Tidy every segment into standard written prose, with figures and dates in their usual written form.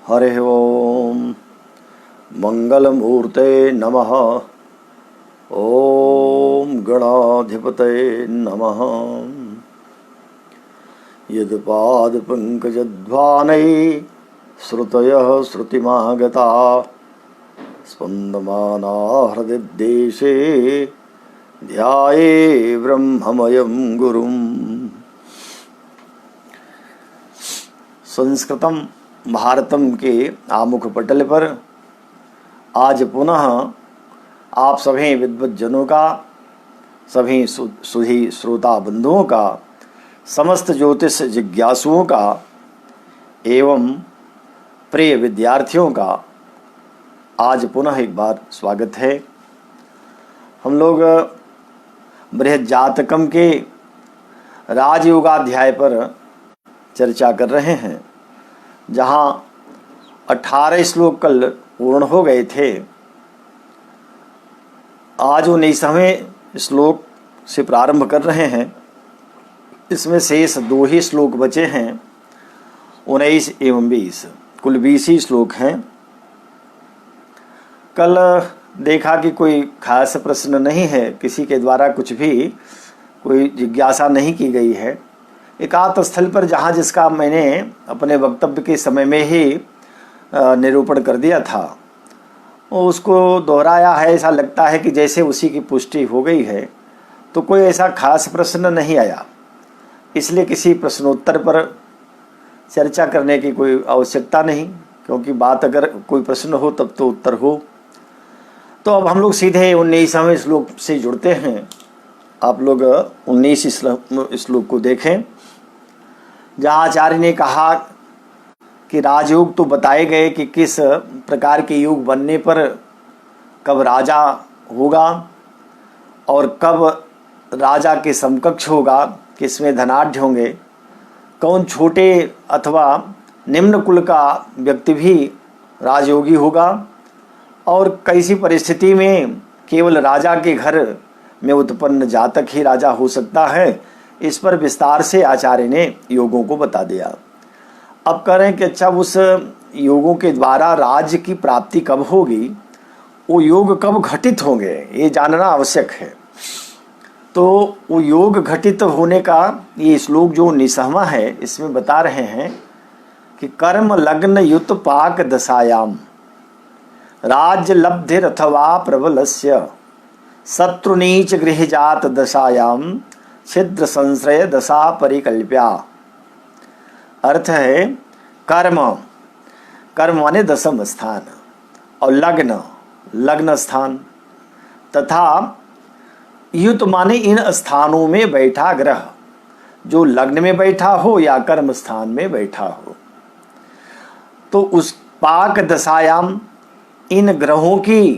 हरि ओम मंगलमूर्ते नमः। ओम गणाधिपतये नमः। यदपादपङ्कजध्वानैः श्रुतयः श्रुतिमागता स्पन्दमाना हृदिदेशे ध्याये ब्रह्ममयं गुरुम्। संस्कृतम भारतम के आमुख पटल पर आज पुनः आप सभी विद्वज्जनों का, सभी सुधी श्रोता बंधुओं का, समस्त ज्योतिष जिज्ञासुओं का एवं प्रिय विद्यार्थियों का आज पुनः एक बार स्वागत है। हम लोग बृहज्जातकम के राजयोगाध्याय पर चर्चा कर रहे हैं, जहाँ 18 श्लोक कल पूर्ण हो गए थे। आज 19वें श्लोक से प्रारंभ कर रहे हैं। इसमें शेष 2 ही श्लोक बचे हैं, 19 एवं 20, कुल 20 ही श्लोक हैं। कल देखा कि कोई खास प्रश्न नहीं है, किसी के द्वारा कुछ भी कोई जिज्ञासा नहीं की गई है। एकांत स्थल पर जहाँ जिसका मैंने अपने वक्तव्य के समय में ही निरूपण कर दिया था, उसको दोहराया है। ऐसा लगता है कि जैसे उसी की पुष्टि हो गई है, तो कोई ऐसा खास प्रश्न नहीं आया, इसलिए किसी प्रश्नोत्तर पर चर्चा करने की कोई आवश्यकता नहीं, क्योंकि बात अगर कोई प्रश्न हो तब तो उत्तर हो। तो अब हम लोग सीधे 19वें श्लोक से जुड़ते हैं। आप लोग 19 श्लोक को देखें, जहाँ आचार्य ने कहा कि राजयोग तो बताए गए कि किस प्रकार के योग बनने पर कब राजा होगा और कब राजा के समकक्ष होगा, किसमें धनाढ्य होंगे, कौन छोटे अथवा निम्न कुल का व्यक्ति भी राजयोगी होगा और कैसी परिस्थिति में केवल राजा के घर में उत्पन्न जातक ही राजा हो सकता है। इस पर विस्तार से आचार्य ने योगों को बता दिया। अब कह रहे हैं कि अच्छा, उस योगों के द्वारा राज्य की प्राप्ति कब होगी, वो योग कब घटित होंगे, ये जानना आवश्यक है। तो वो योग घटित होने का ये श्लोक जो 19वां है, इसमें बता रहे हैं कि कर्म लग्न युत पाक दशायाम राज्य लब्धिर अथवा प्रबलस्य शत्रुनीच गृहजात दशायाम छिद्र संश्रय दशा परिकल्प्या। अर्थ है कर्म, कर्म माने दशम स्थान, और लग्न, लग्न स्थान, तथा युत माने इन स्थानों में बैठा ग्रह, जो लग्न में बैठा हो या कर्म स्थान में बैठा हो। तो उस पाक दशायाम, इन ग्रहों की,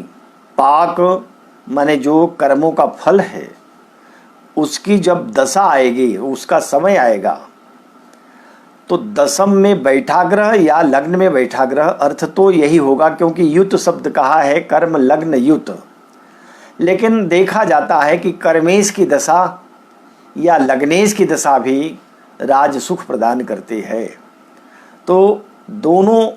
पाक माने जो कर्मों का फल है, उसकी जब दशा आएगी, उसका समय आएगा, तो दशम में बैठा ग्रह या लग्न में बैठा ग्रह, अर्थ तो यही होगा, क्योंकि युत शब्द कहा है, कर्म लग्न युत। लेकिन देखा जाता है कि कर्मेश की दशा या लग्नेश की दशा भी राज सुख प्रदान करती है। तो दोनों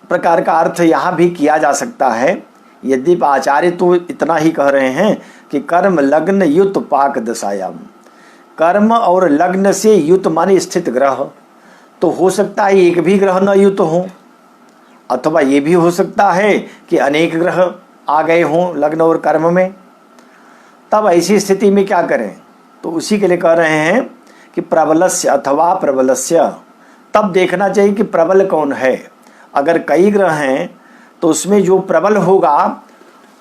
प्रकार का अर्थ यहाँ भी किया जा सकता है। यद्यपि आचार्य तो इतना ही कह रहे हैं कि कर्म लग्न युत पाक दशायाम, कर्म और लग्न से युत माने स्थित ग्रह, तो हो सकता है एक भी ग्रह न युत हो, अथवा ये भी हो सकता है कि अनेक ग्रह आ गए हों लग्न और कर्म में। तब ऐसी स्थिति में क्या करें, तो उसी के लिए कह रहे हैं कि प्रबलस्य अथवा प्रबलस्य, तब देखना चाहिए कि प्रबल कौन है। अगर कई ग्रह हैं तो उसमें जो प्रबल होगा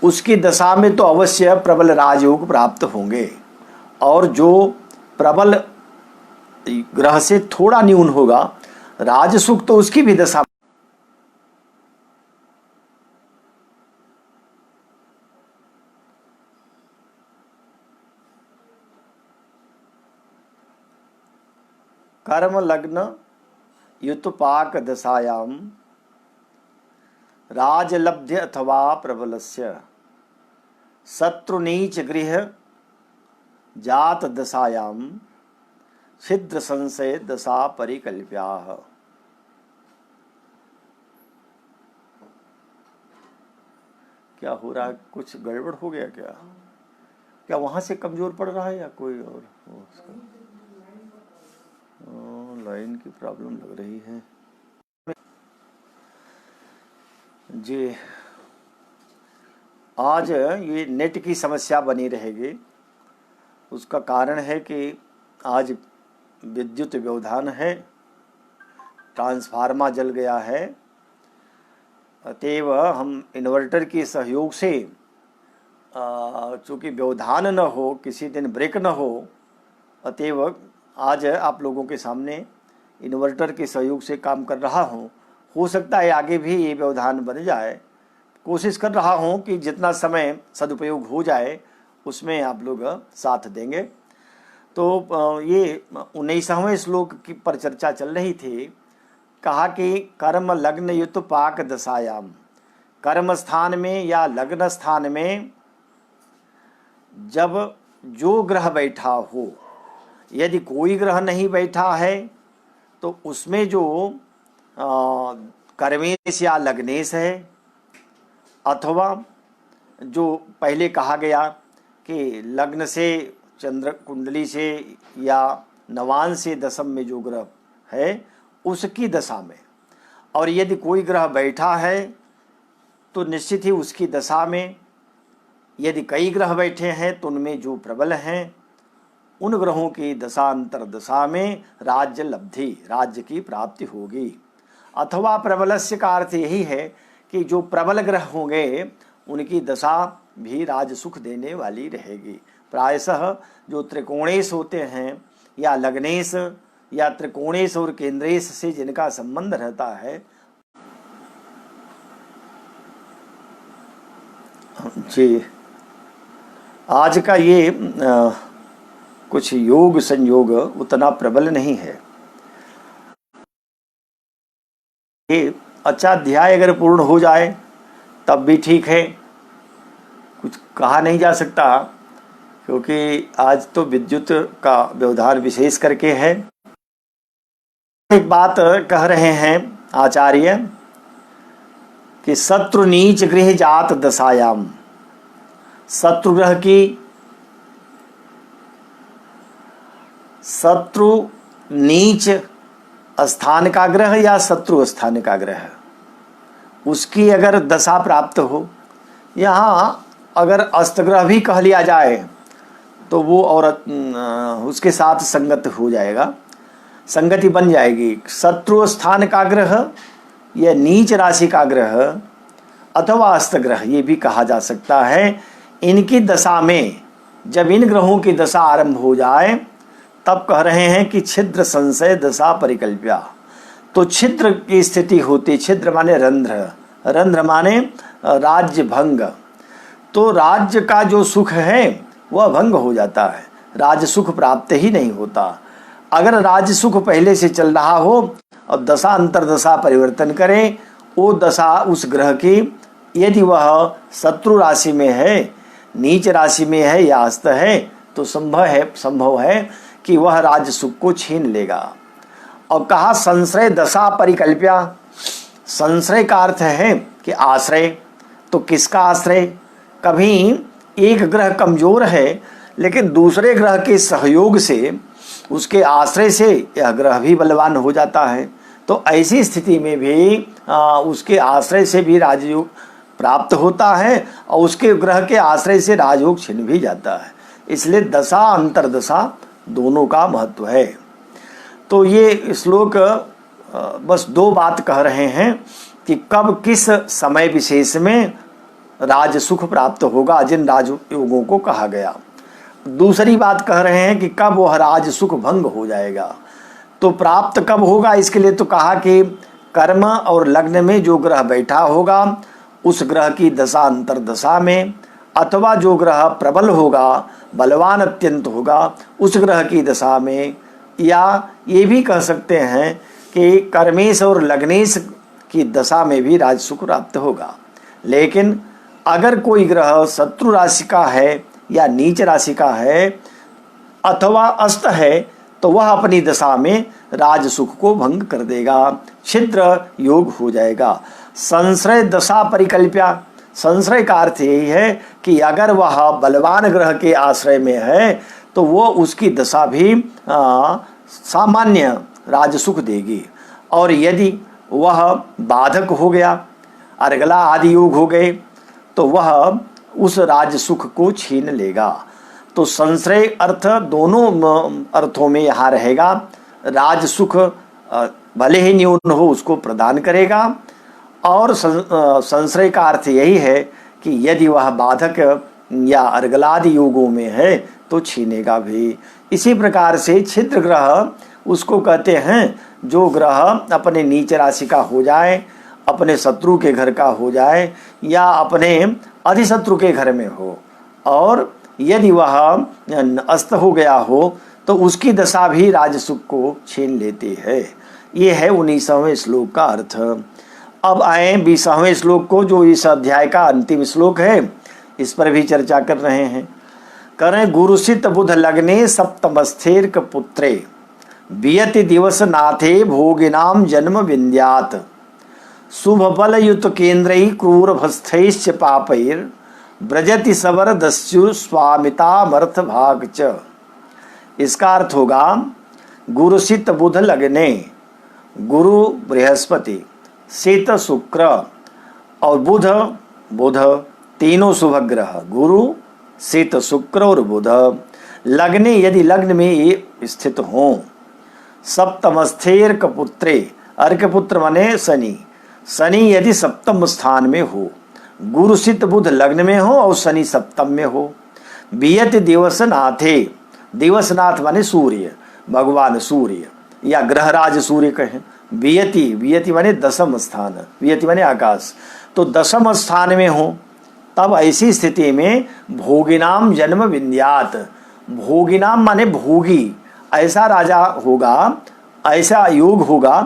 उसकी दशा में तो अवश्य प्रबल राजयोग प्राप्त होंगे, और जो प्रबल ग्रह से थोड़ा न्यून होगा, राजसुख, तो उसकी भी दशा। कर्म लग्न युत पाक दशायाम राजलब्ध्य अथवा प्रबलस्य शत्रुनीच गृह जात दशायाम छिद्र संशय दशा परिकल्प्याः। क्या हो रहा है? कुछ गड़बड़ हो गया क्या? क्या वहाँ से कमज़ोर पड़ रहा है या कोई और हो उसका? लाइन की प्रॉब्लम लग रही है जी। आज ये नेट की समस्या बनी रहेगी। उसका कारण है कि आज विद्युत व्यवधान है, ट्रांसफार्मर जल गया है। अतएव हम इन्वर्टर के सहयोग से चूँकि व्यवधान न हो, किसी दिन ब्रेक न हो, अतएव आज आप लोगों के सामने इन्वर्टर के सहयोग से काम कर रहा हूँ। हो सकता है आगे भी ये व्यवधान बन जाए। कोशिश कर रहा हूँ कि जितना समय सदुपयोग हो जाए उसमें आप लोग साथ देंगे। तो ये 19वें श्लोक की पर चर्चा चल रही थी। कहा कि कर्म लग्न युत पाक दशायाम, कर्म स्थान में या लग्न स्थान में जब जो ग्रह बैठा हो, यदि कोई ग्रह नहीं बैठा है तो उसमें जो कर्मेश या लग्नेश है, अथवा जो पहले कहा गया कि लग्न से चंद्र कुंडली से या नवान से दशम में जो ग्रह है उसकी दशा में, और यदि कोई ग्रह बैठा है तो निश्चित ही उसकी दशा में, यदि कई ग्रह बैठे हैं तो उनमें जो प्रबल हैं उन ग्रहों की दशांतर दशा में राज्य लब्धि, राज्य की प्राप्ति होगी। अथवा प्रबलस्य का अर्थ यही है कि जो प्रबल ग्रह होंगे उनकी दशा भी राज सुख देने वाली रहेगी। प्रायशः जो त्रिकोणेश होते हैं या लग्नेश या त्रिकोणेश और केंद्रेश से जिनका संबंध रहता है जी, आज का ये कुछ योग संयोग उतना प्रबल नहीं है। ये अच्छा अध्याय अगर पूर्ण हो जाए तब भी ठीक है, कुछ कहा नहीं जा सकता, क्योंकि आज तो विद्युत का व्यवधान विशेष करके है। एक बात कह रहे हैं आचार्य कि शत्रु नीच गृह जात दशायाम, शत्रु ग्रह की, शत्रु नीच स्थान का ग्रह या शत्रु स्थान का ग्रह, उसकी अगर दशा प्राप्त हो, यहाँ अगर अस्तग्रह भी कह लिया जाए तो वो और उसके साथ संगत हो जाएगा, संगति बन जाएगी। शत्रु स्थान का ग्रह या नीच राशि का ग्रह अथवा अस्तग्रह ये भी कहा जा सकता है। इनकी दशा में जब इन ग्रहों की दशा आरंभ हो जाए तब कह रहे हैं कि छिद्र संशय दशा परिकल्प्या, तो छिद्र की स्थिति होती, छिद्र माने रंध्र, रंध्र माने राज्य भंग, तो राज्य का जो सुख है वह भंग हो जाता है, राज सुख प्राप्त ही नहीं होता। अगर राज सुख पहले से चल रहा हो और दशा अंतर दशा परिवर्तन करे, वो दशा उस ग्रह की यदि वह शत्रु राशि में है, नीच राशि में है या अस्त है, तो संभव है कि वह राज सुख को छीन लेगा। और कहा संश्रय दशा परिकल्प्या, संश्रय का अर्थ है कि आश्रय, तो किसका आश्रय? कभी एक ग्रह कमजोर है लेकिन दूसरे ग्रह के सहयोग से, उसके आश्रय से यह ग्रह भी बलवान हो जाता है, तो ऐसी स्थिति में भी उसके आश्रय से भी राजयोग प्राप्त होता है और उसके ग्रह के आश्रय से राजयोग छिन भी जाता है। इसलिए दशा अंतरदशा दोनों का महत्व है। तो ये श्लोक बस दो बात कह रहे हैं कि कब किस समय विशेष में राज सुख प्राप्त होगा, जिन राजयोगों को कहा गया। दूसरी बात कह रहे हैं कि कब वह राज सुख भंग हो जाएगा, तो प्राप्त कब होगा, इसके लिए तो कहा कि कर्म और लग्न में जो ग्रह बैठा होगा उस ग्रह की दशा अंतर दशा में, अथवा जो ग्रह प्रबल होगा, बलवान अत्यंत होगा, उस ग्रह की दशा में, या ये भी कह सकते हैं कि कर्मेश और लग्नेश की दशा में भी राज सुख प्राप्त होगा। लेकिन अगर कोई ग्रह शत्रु राशि का है या नीच राशि का है अथवा अस्त है, तो वह अपनी दशा में राज सुख को भंग कर देगा, छिद्र योग हो जाएगा। संश्रय दशा परिकल्प्या, संश्रय का अर्थ यही है कि अगर वह बलवान ग्रह के आश्रय में है तो वो उसकी दशा भी सामान्य राजसुख देगी, और यदि वह बाधक हो गया, अर्गला आदि योग हो गए, तो वह उस राजसुख को छीन लेगा। तो संश्रय अर्थ दोनों अर्थों में यहाँ रहेगा। राजसुख भले ही न्यून हो उसको प्रदान करेगा, और संश्रय का अर्थ यही है कि यदि वह बाधक या अर्गलादि योगों में है तो छीनेगा भी। इसी प्रकार से छिद्र ग्रह उसको कहते हैं जो ग्रह अपने नीच राशि का हो जाए, अपने शत्रु के घर का हो जाए, या अपने अधिशत्रु के घर में हो, और यदि वह अस्त हो गया हो तो उसकी दशा भी राजसुख को छीन लेती है। ये है 19वें श्लोक का अर्थ। अब आए 20वें श्लोक को, जो इस अध्याय का अंतिम श्लोक है, इस पर भी चर्चा कर रहे हैं। करें गुरुसित बुध लग्ने सप्तमस्थेर पुत्रे बियति दिवस नाथे भोगिनाम जन्म विन्द्यात शुभ बल युत केन्द्रई क्रूर भस्थैश्च पापैर ब्रजति सवर दस्यु स्वामितामर्थ भाग च। इसका अर्थ होगा गुरुसित बुध लग्ने, गुरु बृहस्पति, सित शुक्र और बुध तीनों शुभ ग्रह, गुरु सित शुक्र और बुध लग्ने, यदि लग्न में ये स्थित हों, सप्तमस्थेर कपुत्रे, अर्कपुत्र माने शनि, शनि यदि सप्तम स्थान में हो, गुरु सित बुध लग्न में हो और शनि सप्तम में हो, बियत दिवसनाथे, दिवसनाथ माने सूर्य, भगवान सूर्य या ग्रहराज सूर्य कहें, बियति माने दसम स्थान, बियति माने आकाश, तो दसम स्थान में हो, तब ऐसी स्थिति में भोगिनाम जन्म विन्द्यात, भोगिनाम माने भोगी, ऐसा राजा होगा, ऐसा योग होगा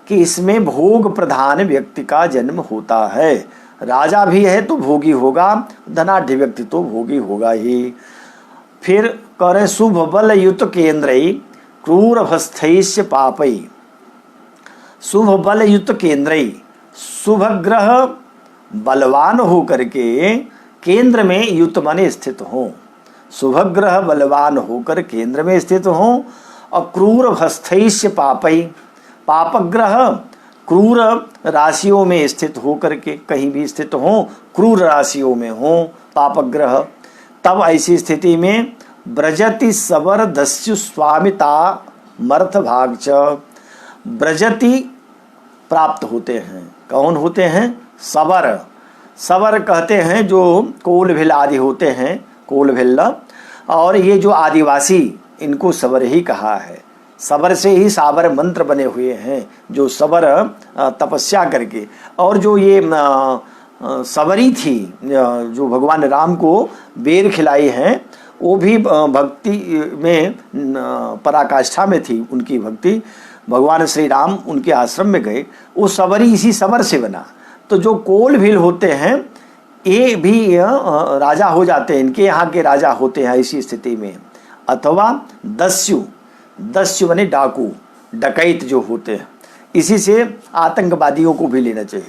कि इसमें भोग प्रधान व्यक्ति का जन्म होता है। राजा भी है तो भोगी होगा, धनाढ़ व्यक्ति तो भोगी होगा ही। फिर करें शुभ बल युत केन्द्रई क्रूर भस्थैश्च पापई, शुभ बल युत केन्द्रई, शुभ ग्रह बलवान हो करके केंद्र में युत माने स्थित हो, शुभ ग्रह बलवान होकर केंद्र में स्थित हो, और क्रूर भस्थैश्च पापई, पापग्रह क्रूर राशियों में स्थित हो करके, कहीं भी स्थित हो, क्रूर राशियों में हो पापग्रह, तब ऐसी स्थिति में ब्रजति सवर दस्यु स्वामिता मर्थ भाग च, ब्रजति प्राप्त होते हैं। कौन होते हैं? सवर, सवर कहते हैं जो कोल भिल आदि होते हैं, कोल भिल्ला, और ये जो आदिवासी, इनको सवर ही कहा है। सबर से ही साबर मंत्र बने हुए हैं, जो सबर तपस्या करके, और जो ये सबरी थी जो भगवान राम को बेर खिलाई हैं, वो भी भक्ति में पराकाष्ठा में थी उनकी भक्ति। भगवान श्री राम उनके आश्रम में गए, वो सबरी इसी सबर से बना। तो जो कोल भील होते हैं ये भी राजा हो जाते हैं, इनके यहाँ के राजा होते हैं इसी स्थिति में। अथवा दस्यु, दस्यु बने डाकू, डकैत जो होते हैं, इसी से आतंकवादियों को भी लेना चाहिए।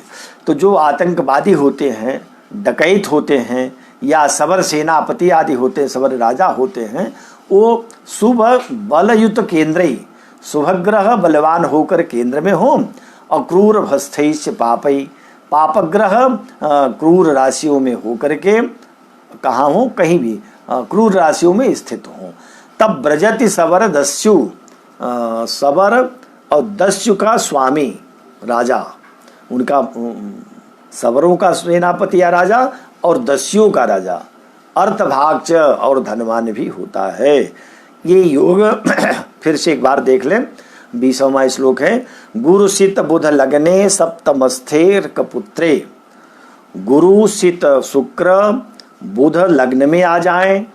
तो जो आतंकवादी होते हैं, डकैत होते हैं, या सबर सेनापति आदि होते हैं, सबर राजा होते हैं, वो शुभ बलयुत केंद्रई, शुभ ग्रह बलवान होकर केंद्र में हो, और क्रूर भस्थैश्च पापई, पापग्रह क्रूर राशियों में होकर के कहाँ हो, कहीं भी क्रूर राशियों में स्थित हो, तब ब्रजति सबर दस्यु, सबर और दस्यु का स्वामी राजा, उनका सबरों का सेनापति या राजा और दस्युओं का राजा, अर्थभाग च, और धनवान भी होता है। ये योग फिर से एक बार देख लें। 20वां श्लोक है, गुरु सित बुध लग्ने सप्तमस्थेर कपुत्रे, गुरु सित शुक्र बुध लग्न में आ जाए,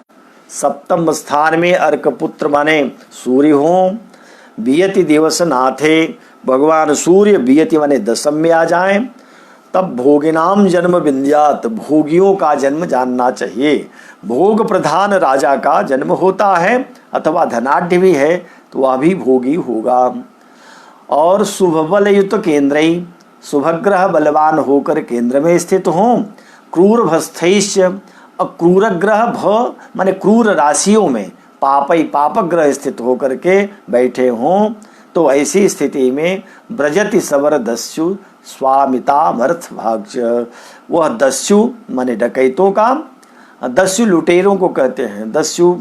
सप्तम स्थान में अर्कपुत्र माने सूर्य हो, बियति दिवस नाथे, भगवान सूर्य बियति माने दशम में आ जाए, तब भोगिनाम जन्म विन्द्यात, भोगियों का जन्म जानना चाहिए। भोग प्रधान राजा का जन्म होता है, अथवा धनाढ़ भी है तो वह भी भोगी होगा। और शुभ बलयुत केंद्रई, शुभ ग्रह बलवान होकर केंद्र में स्थित हों, क्रूरभस्थैश्च, क्रूर ग्रह भ माने क्रूर राशियों में पापई पापक ग्रह स्थित होकर के बैठे हों, तो ऐसी स्थिति में ब्रजति सवर दस्यु स्वामितामर्थ भाग्य। वह दस्यु माने डकैतों का, दस्यु लुटेरों को कहते हैं, दस्यु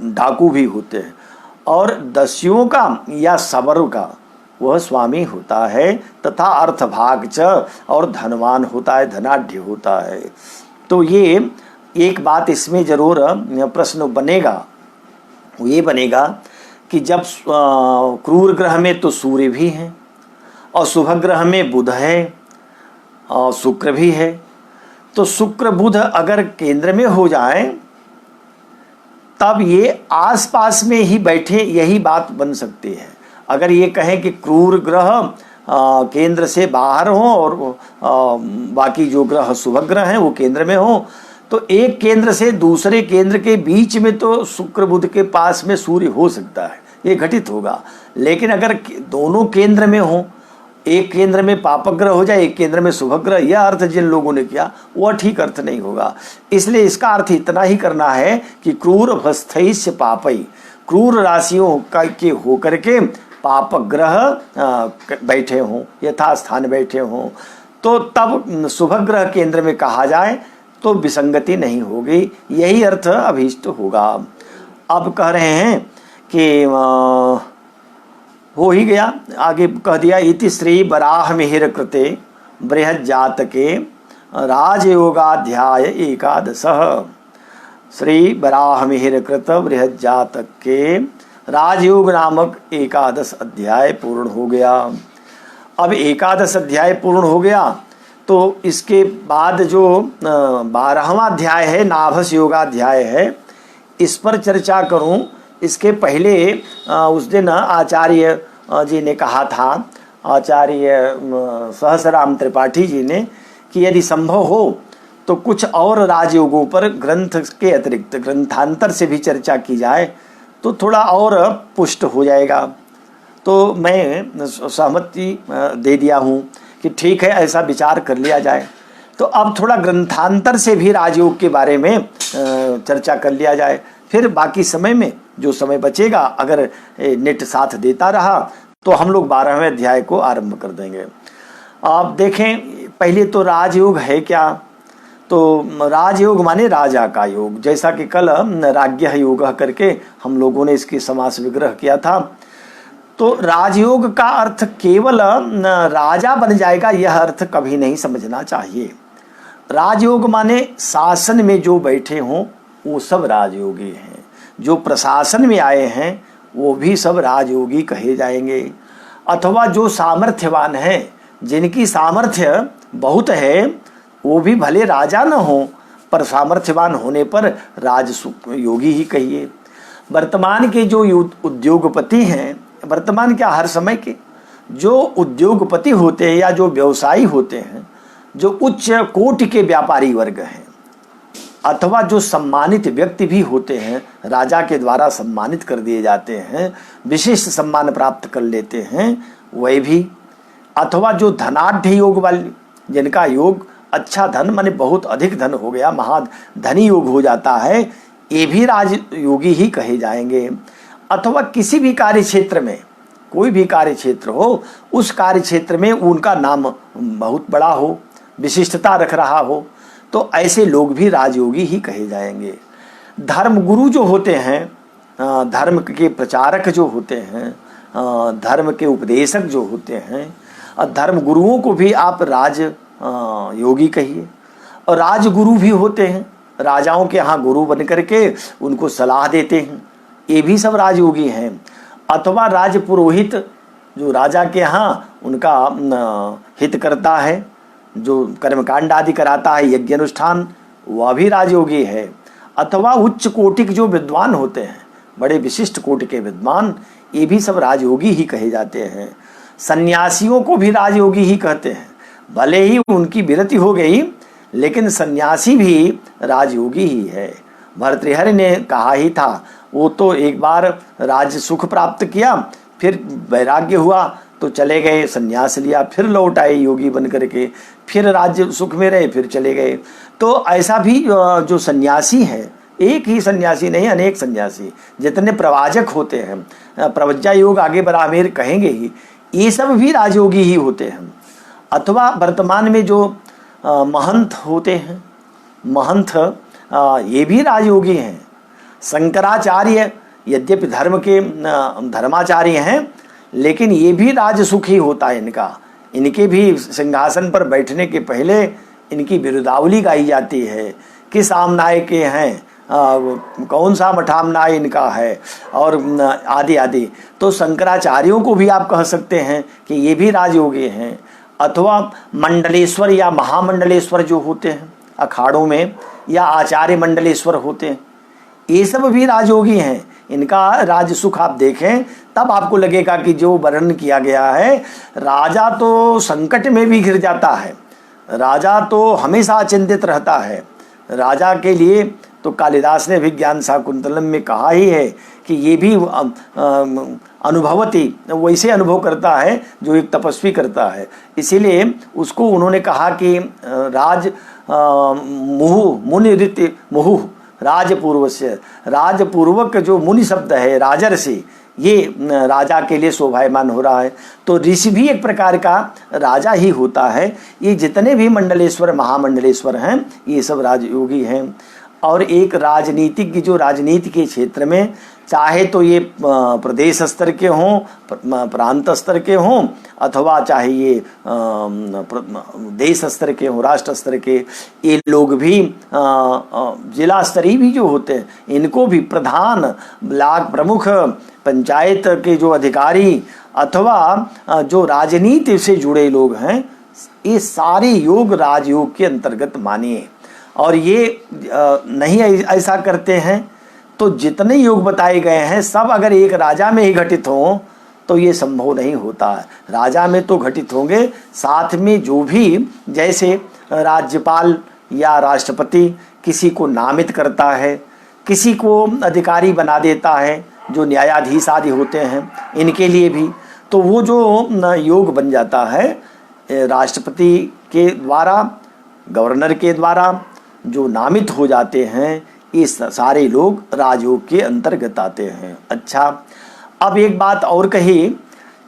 डाकू भी होते हैं, और दस्युओं का या सवरों का वह स्वामी होता है, तथा अर्थभाग च, और धनवान होता है, धनाढ्य होता है। तो ये एक बात इसमें जरूर प्रश्न बनेगा, वो ये बनेगा कि जब क्रूर ग्रह में तो सूर्य भी है, और शुभ ग्रह में बुध है, और शुक्र भी है, तो शुक्र बुध अगर केंद्र में हो जाए तब ये आसपास में ही बैठे, यही बात बन सकती है। अगर ये कहें कि क्रूर ग्रह केंद्र से बाहर हो और बाकी जो ग्रह शुभ ग्रह हैं वो केंद्र में हो, तो एक केंद्र से दूसरे केंद्र के बीच में तो शुक्र बुध के पास में सूर्य हो सकता है, ये घटित होगा। लेकिन अगर दोनों केंद्र में हो, एक केंद्र में पापक ग्रह हो जाए, एक केंद्र में शुभ ग्रह, यह अर्थ जिन लोगों ने किया वह ठीक अर्थ नहीं होगा। इसलिए इसका अर्थ इतना ही करना है कि क्रूर भस्थैश्च पापई, क्रूर राशियों का के होकर के पापक ग्रह बैठे हों, यथास्थान बैठे हों, तो तब शुभ ग्रह केंद्र में कहा जाए तो विसंगति नहीं होगी, यही अर्थ अभीष्ट होगा। अब कह रहे हैं कि हो ही गया, आगे कह दिया इति श्री वराह मिहिर कृते बृहद जातके राजयोगाध्याय एकादश। श्री वराह मिहिर कृत बृहद जातक के राजयोग नामक एकादश अध्याय पूर्ण हो गया। अब एकादश अध्याय पूर्ण हो गया तो इसके बाद जो 12वां अध्याय है, नाभस योगाध्याय है, इस पर चर्चा करूं। इसके पहले उस दिन आचार्य जी ने कहा था, आचार्य सहसराम त्रिपाठी जी ने, कि यदि संभव हो तो कुछ और राजयोगों पर ग्रंथ के अतिरिक्त ग्रंथांतर से भी चर्चा की जाए तो थोड़ा और पुष्ट हो जाएगा। तो मैं सहमति दे दिया हूँ कि ठीक है, ऐसा विचार कर लिया जाए। तो अब थोड़ा ग्रंथांतर से भी राजयोग के बारे में चर्चा कर लिया जाए, फिर बाकी समय में जो समय बचेगा, अगर नेट साथ देता रहा तो हम लोग 12वें अध्याय को आरंभ कर देंगे। आप देखें, पहले तो राजयोग है क्या? तो राजयोग माने राजा का योग, जैसा कि कल राज्ञ योग करके हम लोगों ने इसकी समास विग्रह किया था। तो राजयोग का अर्थ केवल राजा बन जाएगा, यह अर्थ कभी नहीं समझना चाहिए। राजयोग माने शासन में जो बैठे हों वो सब राजयोगी हैं, जो प्रशासन में आए हैं वो भी सब राजयोगी कहे जाएंगे। अथवा जो सामर्थ्यवान हैं, जिनकी सामर्थ्य बहुत है, वो भी भले राजा न हो पर सामर्थ्यवान होने पर राजयोगी ही कहिए। वर्तमान के जो उद्योगपति हैं, वर्तमान क्या हर समय के जो उद्योगपति होते हैं या जो व्यवसायी होते हैं, जो उच्च कोटि के व्यापारी वर्ग हैं, अथवा जो सम्मानित व्यक्ति भी होते हैं, राजा के द्वारा सम्मानित कर दिए जाते हैं, विशिष्ट सम्मान प्राप्त कर लेते हैं, वह भी, अथवा जो धनाढ्य योग वाले, जिनका योग अच्छा धन माने बहुत अधिक धन हो गया, महाधनी योग हो जाता है, ये भी राजयोगी ही कहे जाएंगे। अथवा किसी भी कार्य क्षेत्र में, कोई भी कार्य क्षेत्र हो, उस कार्य क्षेत्र में उनका नाम बहुत बड़ा हो, विशिष्टता रख रहा हो, तो ऐसे लोग भी राजयोगी ही कहे जाएंगे। धर्मगुरु जो होते हैं, धर्म के प्रचारक जो होते हैं, धर्म के उपदेशक जो होते हैं, धर्मगुरुओं को भी आप योगी कहिए। और राजगुरु भी होते हैं, राजाओं के यहाँ गुरु बन करके उनको सलाह देते हैं, ये भी सब राजयोगी हैं। अथवा राजपुरोहित, जो राजा के यहाँ उनका हित करता है, जो कर्मकांड आदि कराता है, यज्ञ अनुष्ठान, वह भी राजयोगी है। अथवा उच्च कोटि के जो विद्वान होते हैं, बड़े विशिष्ट कोटि के विद्वान, ये भी सब राजयोगी ही कहे जाते हैं। सन्यासियों को भी राजयोगी ही कहते हैं, भले ही उनकी विरति हो गई, लेकिन सन्यासी भी राजयोगी ही है। भर्तृहरि ने कहा ही था, वो तो एक बार राज सुख प्राप्त किया, फिर वैराग्य हुआ, तो चले गए, संन्यास लिया, फिर लौट आए योगी बन करके, फिर राज्य सुख में रहे, फिर चले गए। तो ऐसा भी जो सन्यासी है, एक ही सन्यासी नहीं, अनेक सन्यासी, जितने प्रवाचक होते हैं, प्रवज्जा योग आगे बराबर कहेंगे ही, ये सब भी राजयोगी ही होते हैं। अथवा वर्तमान में जो महंत होते हैं, महंत ये भी राजयोगी हैं। शंकराचार्य यद्यपि धर्म के धर्माचार्य हैं, लेकिन ये भी राजसुख ही होता है इनका। इनके भी सिंहासन पर बैठने के पहले इनकी बिरुदावली गाई जाती है, किस आमनाय के हैं, कौन सा मठामनाय इनका है, और आदि आदि। तो शंकराचार्यों को भी आप कह सकते हैं कि ये भी राजयोगी हैं। अथवा मंडलेश्वर या महामंडलेश्वर जो होते हैं अखाड़ों में, या आचार्य मंडलेश्वर होते हैं, ये सब भी राजयोगी हैं। इनका राजसुख आप देखें तब आपको लगेगा कि जो वर्णन किया गया है, राजा तो संकट में भी घिर जाता है, राजा तो हमेशा चिंतित रहता है। राजा के लिए तो कालिदास ने भी ज्ञान शाकुंतलम में कहा ही है कि ये भी अनुभवती, वैसे अनुभव करता है जो एक तपस्वी करता है। इसीलिए उसको उन्होंने कहा कि राज मुहु मुनि रीति मुहु राजपूर्वस्य, राजपूर्वक जो मुनि शब्द है राजर्षि, ये राजा के लिए शोभायमान हो रहा है। तो ऋषि भी एक प्रकार का राजा ही होता है। ये जितने भी मंडलेश्वर महामंडलेश्वर हैं, ये सब राजयोगी हैं। और एक राजनीतिज्ञ जो राजनीति के क्षेत्र में, चाहे तो ये प्रदेश स्तर के हों, प्रांत स्तर के हों, अथवा चाहे ये देश स्तर के हों, राष्ट्र स्तर के, ये लोग भी जिला स्तरीय भी जो होते हैं, इनको भी प्रधान, ब्लॉक प्रमुख, पंचायत के जो अधिकारी, अथवा जो राजनीति से जुड़े लोग हैं, ये सारे योग राजयोग के अंतर्गत मानिए। और ये नहीं ऐसा करते हैं तो जितने योग बताए गए हैं सब अगर एक राजा में ही घटित हों तो ये संभव नहीं होता है। राजा में तो घटित होंगे, साथ में जो भी, जैसे राज्यपाल या राष्ट्रपति किसी को नामित करता है, किसी को अधिकारी बना देता है, जो न्यायाधीश आदि होते हैं इनके लिए भी, तो वो जो योग बन जाता है राष्ट्रपति के द्वारा, गवर्नर के द्वारा जो नामित हो जाते हैं, ये सारे लोग राजयोग के अंतर्गत आते हैं। अच्छा, अब एक बात और कही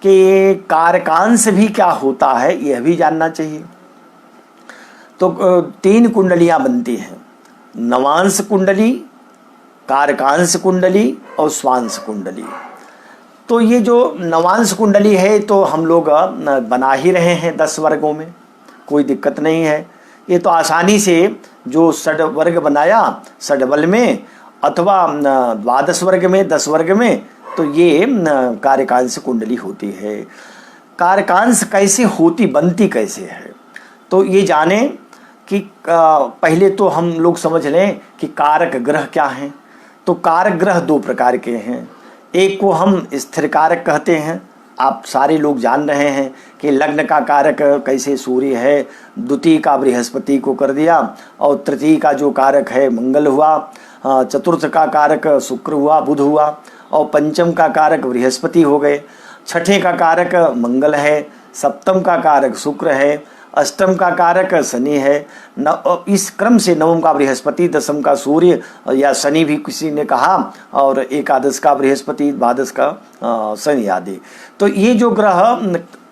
कि कारकांश भी क्या होता है, यह भी जानना चाहिए। तो 3 कुंडलियां बनती हैं, नवांश कुंडली, कारकांश कुंडली और स्वांश कुंडली। तो ये जो नवांश कुंडली है तो हम लोग बना ही रहे हैं 10 वर्गों में, कोई दिक्कत नहीं है। ये तो आसानी से जो षड वर्ग बनाया, षडबल में अथवा 12 वर्ग में, 10 वर्ग में, तो ये कारकांश कुंडली होती है। कारकांश कैसे होती, बनती कैसे है, तो ये जाने कि पहले तो हम लोग समझ लें कि कारक ग्रह क्या हैं। तो कारक ग्रह 2 प्रकार के हैं। एक को हम स्थिर कारक कहते हैं, आप सारे लोग जान रहे हैं कि लग्न का कारक कैसे सूर्य है, द्वितीय का बृहस्पति को कर दिया, और तृतीय का जो कारक है मंगल हुआ, चतुर्थ का कारक शुक्र हुआ, बुध हुआ, और पंचम का कारक बृहस्पति हो गए, छठे का कारक मंगल है, सप्तम का कारक शुक्र है, अष्टम का कारक शनि है, इस क्रम से नवम का बृहस्पति, दसम का सूर्य या शनि भी किसी ने कहा, और एकादश का बृहस्पति, द्वादश का शनि आदि। तो ये जो ग्रह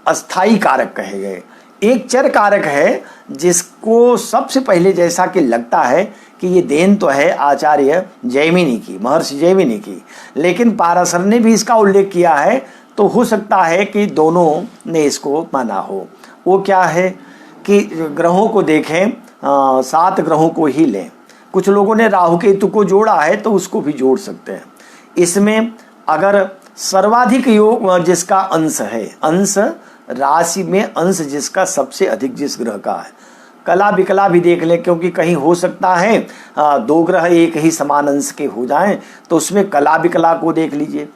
अस्थाई कारक कहे गए। एक चर कारक है जिसको सबसे पहले जैसा कि लगता है कि ये देन तो है आचार्य जैमिनी की, महर्षि जैमिनी की, लेकिन पाराशर ने भी इसका उल्लेख किया है, तो हो सकता है कि दोनों ने इसको माना हो। वो क्या है कि ग्रहों को देखें, 7 ग्रहों को ही लें। कुछ लोगों ने राहु केतु को जोड़ा है तो उसको भी जोड़ सकते हैं। इसमें अगर सर्वाधिक योग जिसका अंश है, अंश राशि में अंश जिसका सबसे अधिक जिस ग्रह का है, कला विकला भी देख लें, क्योंकि कहीं हो सकता है 2 ग्रह एक ही समान अंश के हो जाएं, तो उसमें कला विकला को देख लीजिए।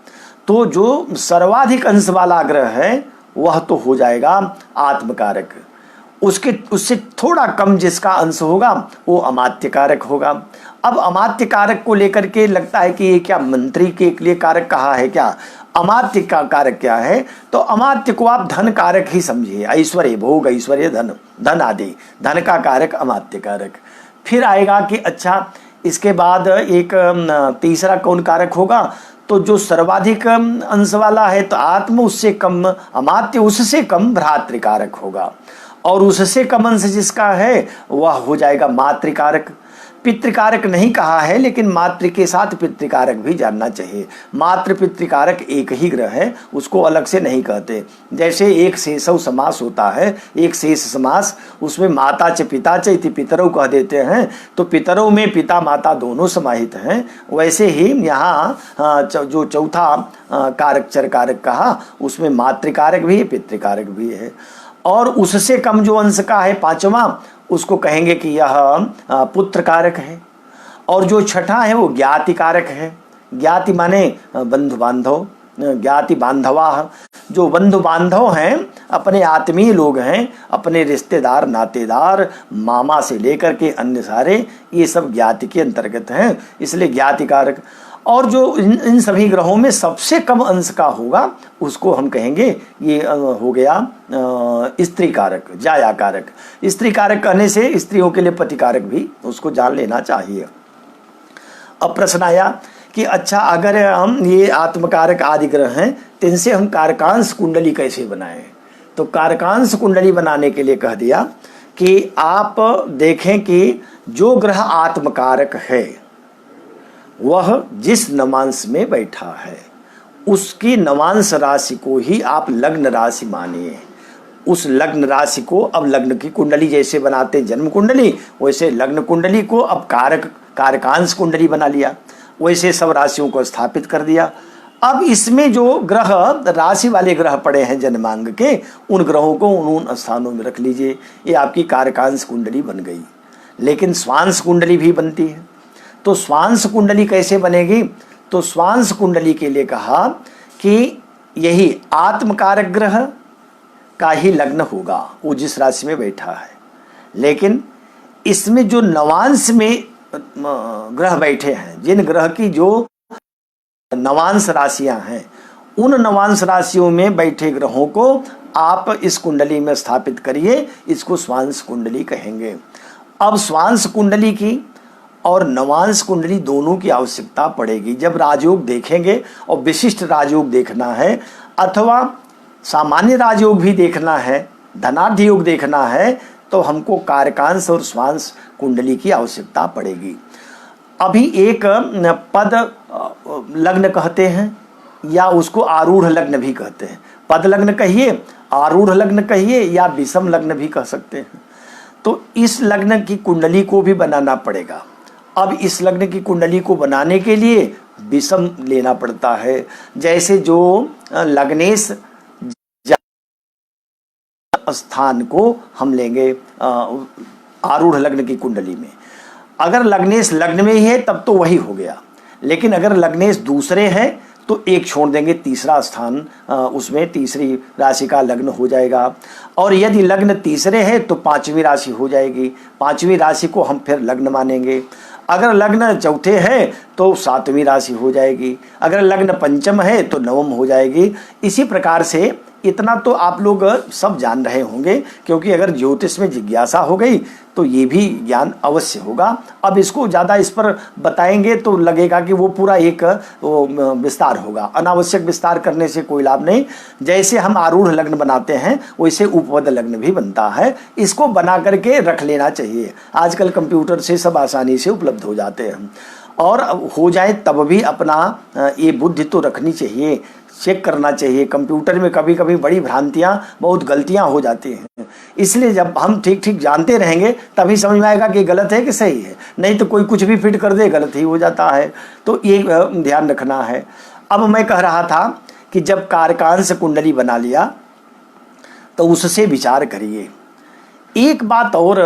तो जो सर्वाधिक अंश वाला ग्रह है वह तो हो जाएगा आत्मकारक, उससे थोड़ा कम जिसका अंश होगा वो अमात्य कारक होगा। अब अमात्य कारक को लेकर के लगता है कि ये क्या मंत्री के लिए कारक कहा है क्या? अमात्य का कारक क्या है? तो अमात्य को आप धन कारक ही समझिए, ऐश्वर्य, भोग, ऐश्वर्य, धन, धन आदि, धन का कारक अमात्य कारक। फिर आएगा कि अच्छा इसके बाद एक तीसरा कौन कारक होगा? तो जो सर्वाधिक अंश वाला है तो आत्म, उससे कम अमात्य, उससे कम भ्रातृकारक होगा, और उससे कम अंश जिसका है वह हो जाएगा मातृकारक। पितृकारक नहीं कहा है, लेकिन मातृ के साथ पितृकारक भी जानना चाहिए। मातृ पितृकारक एक ही ग्रह है, उसको अलग से नहीं कहते। जैसे एक शेषव समास होता है, एक शेष समास, उसमें माता च पिता च इति पितरौ कह देते हैं, तो पितरों में पिता माता दोनों समाहित हैं। वैसे ही यहाँ जो चौथा कारक चर कारक कहा, उसमें मातृकारक भी है, पितृकारक भी है। और उससे कम जो अंश का है पांचवा, उसको कहेंगे कि यह पुत्र कारक है। और जो छठा है वो ज्ञाति कारक है। ज्ञाति माने बंधु बांधव, ज्ञाति बांधवा, जो बंधु बांधव हैं, अपने आत्मीय लोग हैं, अपने रिश्तेदार नातेदार, मामा से लेकर के अन्य सारे, ये सब ज्ञाति के अंतर्गत हैं, इसलिए ज्ञाति कारक। और जो इन सभी ग्रहों में सबसे कम अंश का होगा, उसको हम कहेंगे ये हो गया स्त्री कारक, जाया कारक। स्त्री कारक कहने से स्त्रियों के लिए पति कारक भी उसको जान लेना चाहिए। अब प्रश्न आया कि अच्छा अगर हम ये आत्मकारक आदि ग्रह हैं, तो इनसे हम कारकांश कुंडली कैसे बनाएं? तो कारकांश कुंडली बनाने के लिए कह दिया कि आप देखें कि जो ग्रह आत्मकारक है वह जिस नवांश में बैठा है उसकी नवांश राशि को ही आप लग्न राशि मानिए। उस लग्न राशि को, अब लग्न की कुंडली जैसे बनाते जन्म कुंडली, वैसे लग्न कुंडली को अब कारकांश कुंडली बना लिया, वैसे सब राशियों को स्थापित कर दिया। अब इसमें जो ग्रह राशि वाले ग्रह पड़े हैं जन्मांग के, उन ग्रहों को उन स्थानों में रख लीजिए, ये आपकी कारकांश कुंडली बन गई। लेकिन स्वांश कुंडली भी बनती है, तो स्वांश कुंडली कैसे बनेगी? तो स्वांश कुंडली के लिए कहा कि यही आत्मकारक ग्रह का ही लग्न होगा, वो जिस राशि में बैठा है। लेकिन इसमें जो नवांश में ग्रह बैठे हैं, जिन ग्रह की जो नवांश राशियां हैं, उन नवांश राशियों में बैठे ग्रहों को आप इस कुंडली में स्थापित करिए, इसको स्वांश कुंडली कहेंगे। अब स्वांश कुंडली की और नवांश कुंडली दोनों की आवश्यकता पड़ेगी। जब राजयोग देखेंगे और विशिष्ट राजयोग देखना है, अथवा सामान्य राजयोग भी देखना है, धनाढ़ योग देखना है, तो हमको कारकांश और स्वांश कुंडली की आवश्यकता पड़ेगी। अभी एक पद लग्न कहते हैं, या उसको आरूढ़ लग्न भी कहते हैं। पद लग्न कहिए, आरूढ़ लग्न कहिए, या विषम लग्न भी कह सकते हैं। तो इस लग्न की कुंडली को भी बनाना पड़ेगा। अब इस लग्न की कुंडली को बनाने के लिए विषम लेना पड़ता है। जैसे जो लग्नेश स्थान को हम लेंगे आरूढ़ लग्न की कुंडली में, अगर लग्नेश लग्न में ही है तब तो वही हो गया, लेकिन अगर लग्नेश दूसरे हैं तो एक छोड़ देंगे, तीसरा स्थान उसमें तीसरी राशि का लग्न हो जाएगा। और यदि लग्न तीसरे है तो पांचवी राशि हो जाएगी, पांचवी राशि को हम फिर लग्न मानेंगे। अगर लग्न चौथे है तो सातवीं राशि हो जाएगी, अगर लग्न पंचम है तो नवम हो जाएगी। इसी प्रकार से इतना तो आप लोग सब जान रहे होंगे, क्योंकि अगर ज्योतिष में जिज्ञासा हो गई तो ये भी ज्ञान अवश्य होगा। अब इसको ज़्यादा इस पर बताएंगे तो लगेगा कि वो पूरा एक विस्तार होगा, अनावश्यक विस्तार करने से कोई लाभ नहीं। जैसे हम आरूढ़ लग्न बनाते हैं वैसे उपपद लग्न भी बनता है, इसको बना करके रख लेना चाहिए। आजकल कंप्यूटर से सब आसानी से उपलब्ध हो जाते हैं, और हो जाए तब भी अपना ये बुद्धि तो रखनी चाहिए, चेक करना चाहिए। कंप्यूटर में कभी कभी बड़ी भ्रांतियाँ, बहुत गलतियाँ हो जाती हैं, इसलिए जब हम ठीक ठीक जानते रहेंगे तभी समझ में आएगा कि गलत है कि सही है, नहीं तो कोई कुछ भी फिट कर दे, गलत ही हो जाता है। तो ये ध्यान रखना है। अब मैं कह रहा था कि जब कारकांश कुंडली बना लिया तो उससे विचार करिए। एक बात और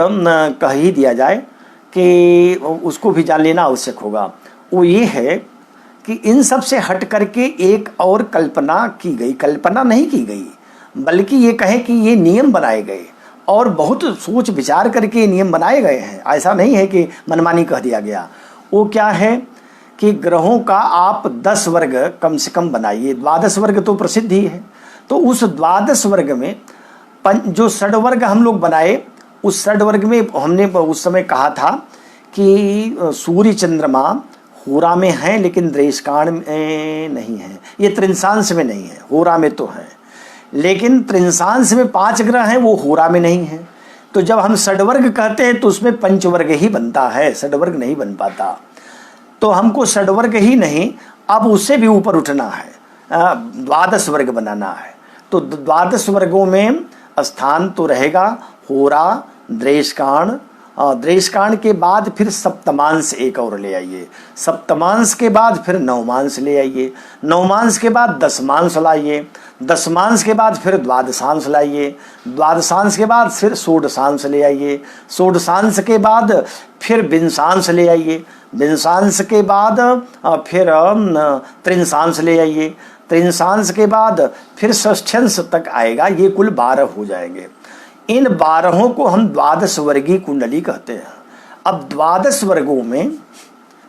कह ही दिया जाए कि उसको भी जान लेना आवश्यक होगा, वो ये है कि इन सब से हट करके एक और कल्पना की गई, कल्पना नहीं की गई बल्कि ये कहें कि ये नियम बनाए गए, और बहुत सोच विचार करके नियम बनाए गए हैं। ऐसा नहीं है कि मनमानी कह दिया गया। वो क्या है कि ग्रहों का आप 10 वर्ग कम से कम बनाइए। द्वादश वर्ग तो प्रसिद्ध ही है। तो उस द्वादश वर्ग में जो षडवर्ग हम लोग बनाए, उस षडवर्ग में हमने उस समय कहा था कि सूर्य चंद्रमा होरा में है लेकिन द्रेषकाण में नहीं है, ये त्रिंशांश में नहीं है, होरा में तो है, लेकिन त्रिंशांश में 5 ग्रह हैं, वो होरा में नहीं है। तो जब हम षडवर्ग कहते हैं तो उसमें पंचवर्ग ही बनता है, षडवर्ग नहीं बन पाता। तो हमको षडवर्ग ही नहीं, अब उससे भी ऊपर उठना है, द्वादश वर्ग बनाना है। तो द्वादश वर्गों में स्थान तो रहेगा होरा, द्रेषकाण, द्रेषकाण के बाद फिर सप्तमांश एक और ले आइए, सप्तमांश के बाद फिर नवमांश ले आइए, नवमांश के बाद दशमांश लाइए, दशमांश के बाद फिर द्वादशांश लाइए, द्वादशांश के बाद फिर षोडशांश ले आइए, षोडशांश के बाद फिर विंशांश ले आइए, विंशांश के बाद फिर त्रिंशांश ले आइए, त्रिंशांश के बाद फिर षष्ठ्यंश तक आएगा। ये कुल 12 हो जाएंगे। इन 12 को हम द्वादश वर्गीय कुंडली कहते हैं। अब द्वादश वर्गों में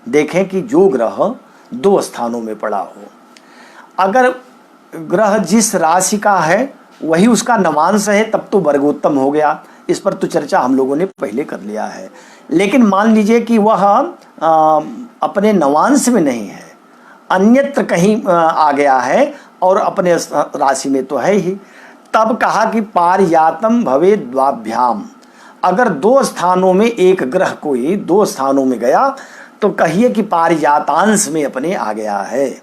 देखें कि जो ग्रह 2 स्थानों में पड़ा हो, अगर ग्रह जिस राशि का है वही उसका नवांश है तब तो वर्गोत्तम हो गया। इस पर तो चर्चा हम लोगों ने पहले कर लिया है। लेकिन मान लीजिए कि वह अपने नवांश में नहीं है, अन्यत्र कहीं आ गया है और अपने राशि में तो है ही, तब कहा कि पारियातम भवे द्वाभ्याम। अगर 2 स्थानों में एक ग्रह कोई 2 स्थानों में गया तो कहिए कि पारिजातांश में अपने आ गया है।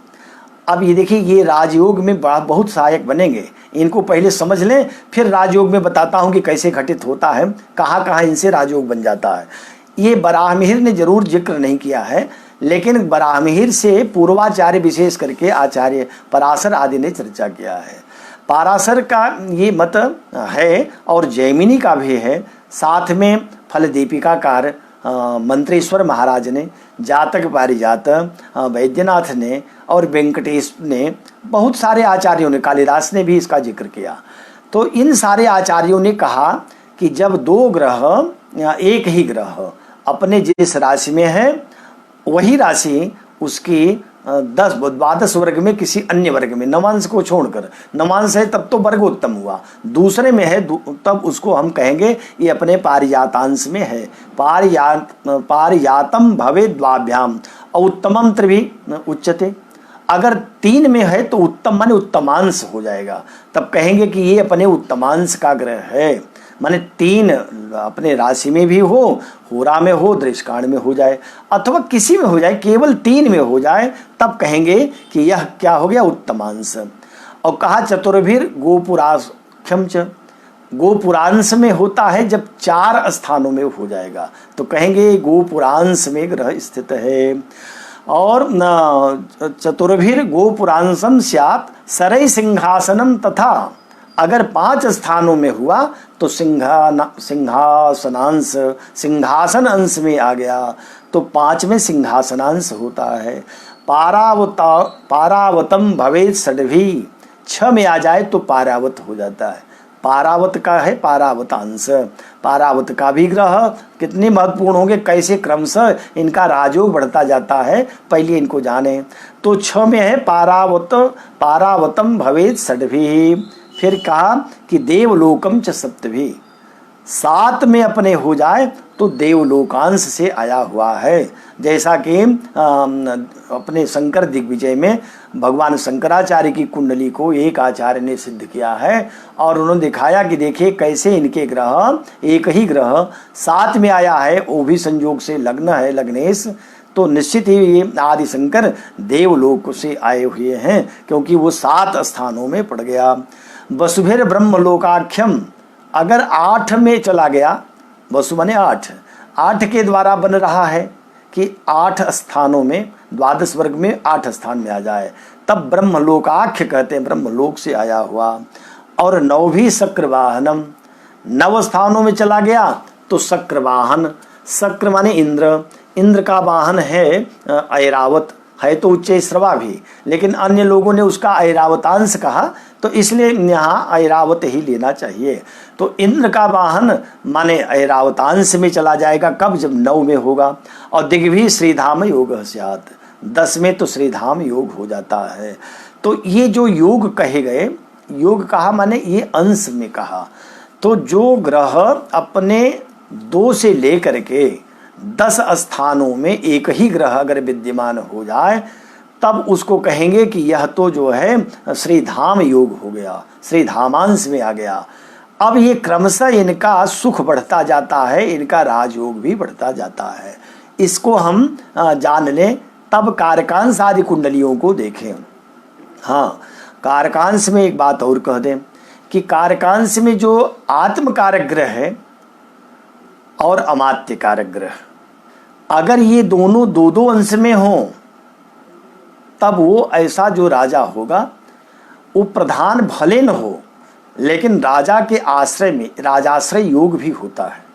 अब ये देखिए, ये राजयोग में बहुत सहायक बनेंगे। इनको पहले समझ लें, फिर राजयोग में बताता हूँ कि कैसे घटित होता है, कहाँ कहाँ इनसे राजयोग बन जाता है। ये बराहमिहिर ने जरूर जिक्र नहीं किया है, लेकिन बराहमिहिर से पूर्वाचार्य विशेष करके आचार्य पराशर आदि ने चर्चा किया है। पाराशर का ये मत है और जैमिनी का भी है, साथ में फल दीपिकाकार मंत्रेश्वर महाराज ने, जातक पारिजात वैद्यनाथ ने और वेंकटेश ने, बहुत सारे आचार्यों ने, कालिदास ने भी इसका जिक्र किया। तो इन सारे आचार्यों ने कहा कि जब 2 ग्रह, एक ही ग्रह अपने जिस राशि में है वही राशि उसकी 12 वर्ग में किसी अन्य वर्ग में, नवांश को छोड़कर, नवांश है तब तो वर्गोत्तम हुआ, दूसरे में है तब उसको हम कहेंगे ये अपने पारिजातांश में है। पारिजातम भवे द्वाभ्याम और उत्तमम त्रिभी उच्यते। अगर 3 में है तो उत्तम माने उत्तमांश हो जाएगा, तब कहेंगे कि ये अपने उत्तमांश का ग्रह है। माने 3 अपने राशि में भी हो, होरा में हो, दृष्काण में हो जाए, अथवा किसी में हो जाए, केवल 3 में हो जाए, तब कहेंगे कि यह क्या हो गया, उत्तमांश। और कहा चतुर्भिर गोपुराख्यम च, गोपुरांश में होता है जब 4 स्थानों में हो जाएगा तो कहेंगे गोपुरांश में ग्रह स्थित है। और चतुर्भिर गोपुरांशम स्यात् सरई सिंहासनम, तथा अगर 5 स्थानों में हुआ तो सिंहासनांश, सिंहासन अंश में आ गया तो 5 में सिंहासनांश होता है। पारावतम भवेत् षड्भी, 6 में आ जाए तो पारावत हो जाता है। पारावत का है पारावतांश, पारावत का भी ग्रह कितने महत्वपूर्ण होंगे, कैसे क्रमशः इनका राजयोग बढ़ता जाता है, पहले इनको जाने। तो 6 में है पारावतम भवेत् षड्भी। फिर कहा कि देवलोकम च सप्तभी, 7 में अपने हो जाए तो देवलोकांश से आया हुआ है। जैसा कि अपने शंकर दिग्विजय में भगवान शंकराचार्य की कुंडली को एक आचार्य ने सिद्ध किया है और उन्होंने दिखाया कि देखिए कैसे इनके ग्रह, एक ही ग्रह 7 में आया है, वो भी संयोग से लग्न है, लग्नेश, तो निश्चित ही ये आदि शंकर देवलोक से आए हुए हैं, क्योंकि वो 7 स्थानों में पड़ गया। वसुभिर ब्रह्मलोकाख्यम, अगर 8 में चला गया, वसु माने 8 के द्वारा बन रहा है कि 8 स्थानों में, द्वादश वर्ग में 8 स्थान में आ जाए, तब ब्रह्मलोकाख्य कहते हैं, ब्रह्मलोक से आया हुआ। और 9 भी शक्रवाहनम, 9 स्थानों में चला गया तो शक्रवाहन, शक्र माने इंद्र, इंद्र का वाहन है ऐरावत, है तो उच्च श्रवा भी, लेकिन अन्य लोगों ने उसका ऐरावतांश कहा तो इसलिए यहाँ ऐरावत ही लेना चाहिए। तो इंद्र का वाहन माने ऐरावतांश में चला जाएगा, कब, जब 9 में होगा। और दिग्भी श्रीधाम योग स्यात्, 10 में तो श्रीधाम योग हो जाता है। तो ये जो योग कहे गए, योग कहा माने ये अंश में कहा, तो जो ग्रह अपने 2 से लेकर के 10 स्थानों में एक ही ग्रह अगर विद्यमान हो जाए तब उसको कहेंगे कि यह तो जो है श्रीधाम योग हो गया, श्रीधामांश में आ गया। अब ये क्रमशः इनका सुख बढ़ता जाता है, इनका राजयोग भी बढ़ता जाता है। इसको हम जान लें, तब कारकांश आदि कुंडलियों को देखें। हाँ, कारकांश में एक बात और कह दें कि कारकांश में जो आत्म कारक ग्रह है और अमात्य कारक ग्रह, अगर ये दोनों 2-2 अंश में हों तब वो ऐसा जो राजा होगा वो प्रधान भले न हो लेकिन राजा के आश्रय में राजाश्रय योग भी होता है।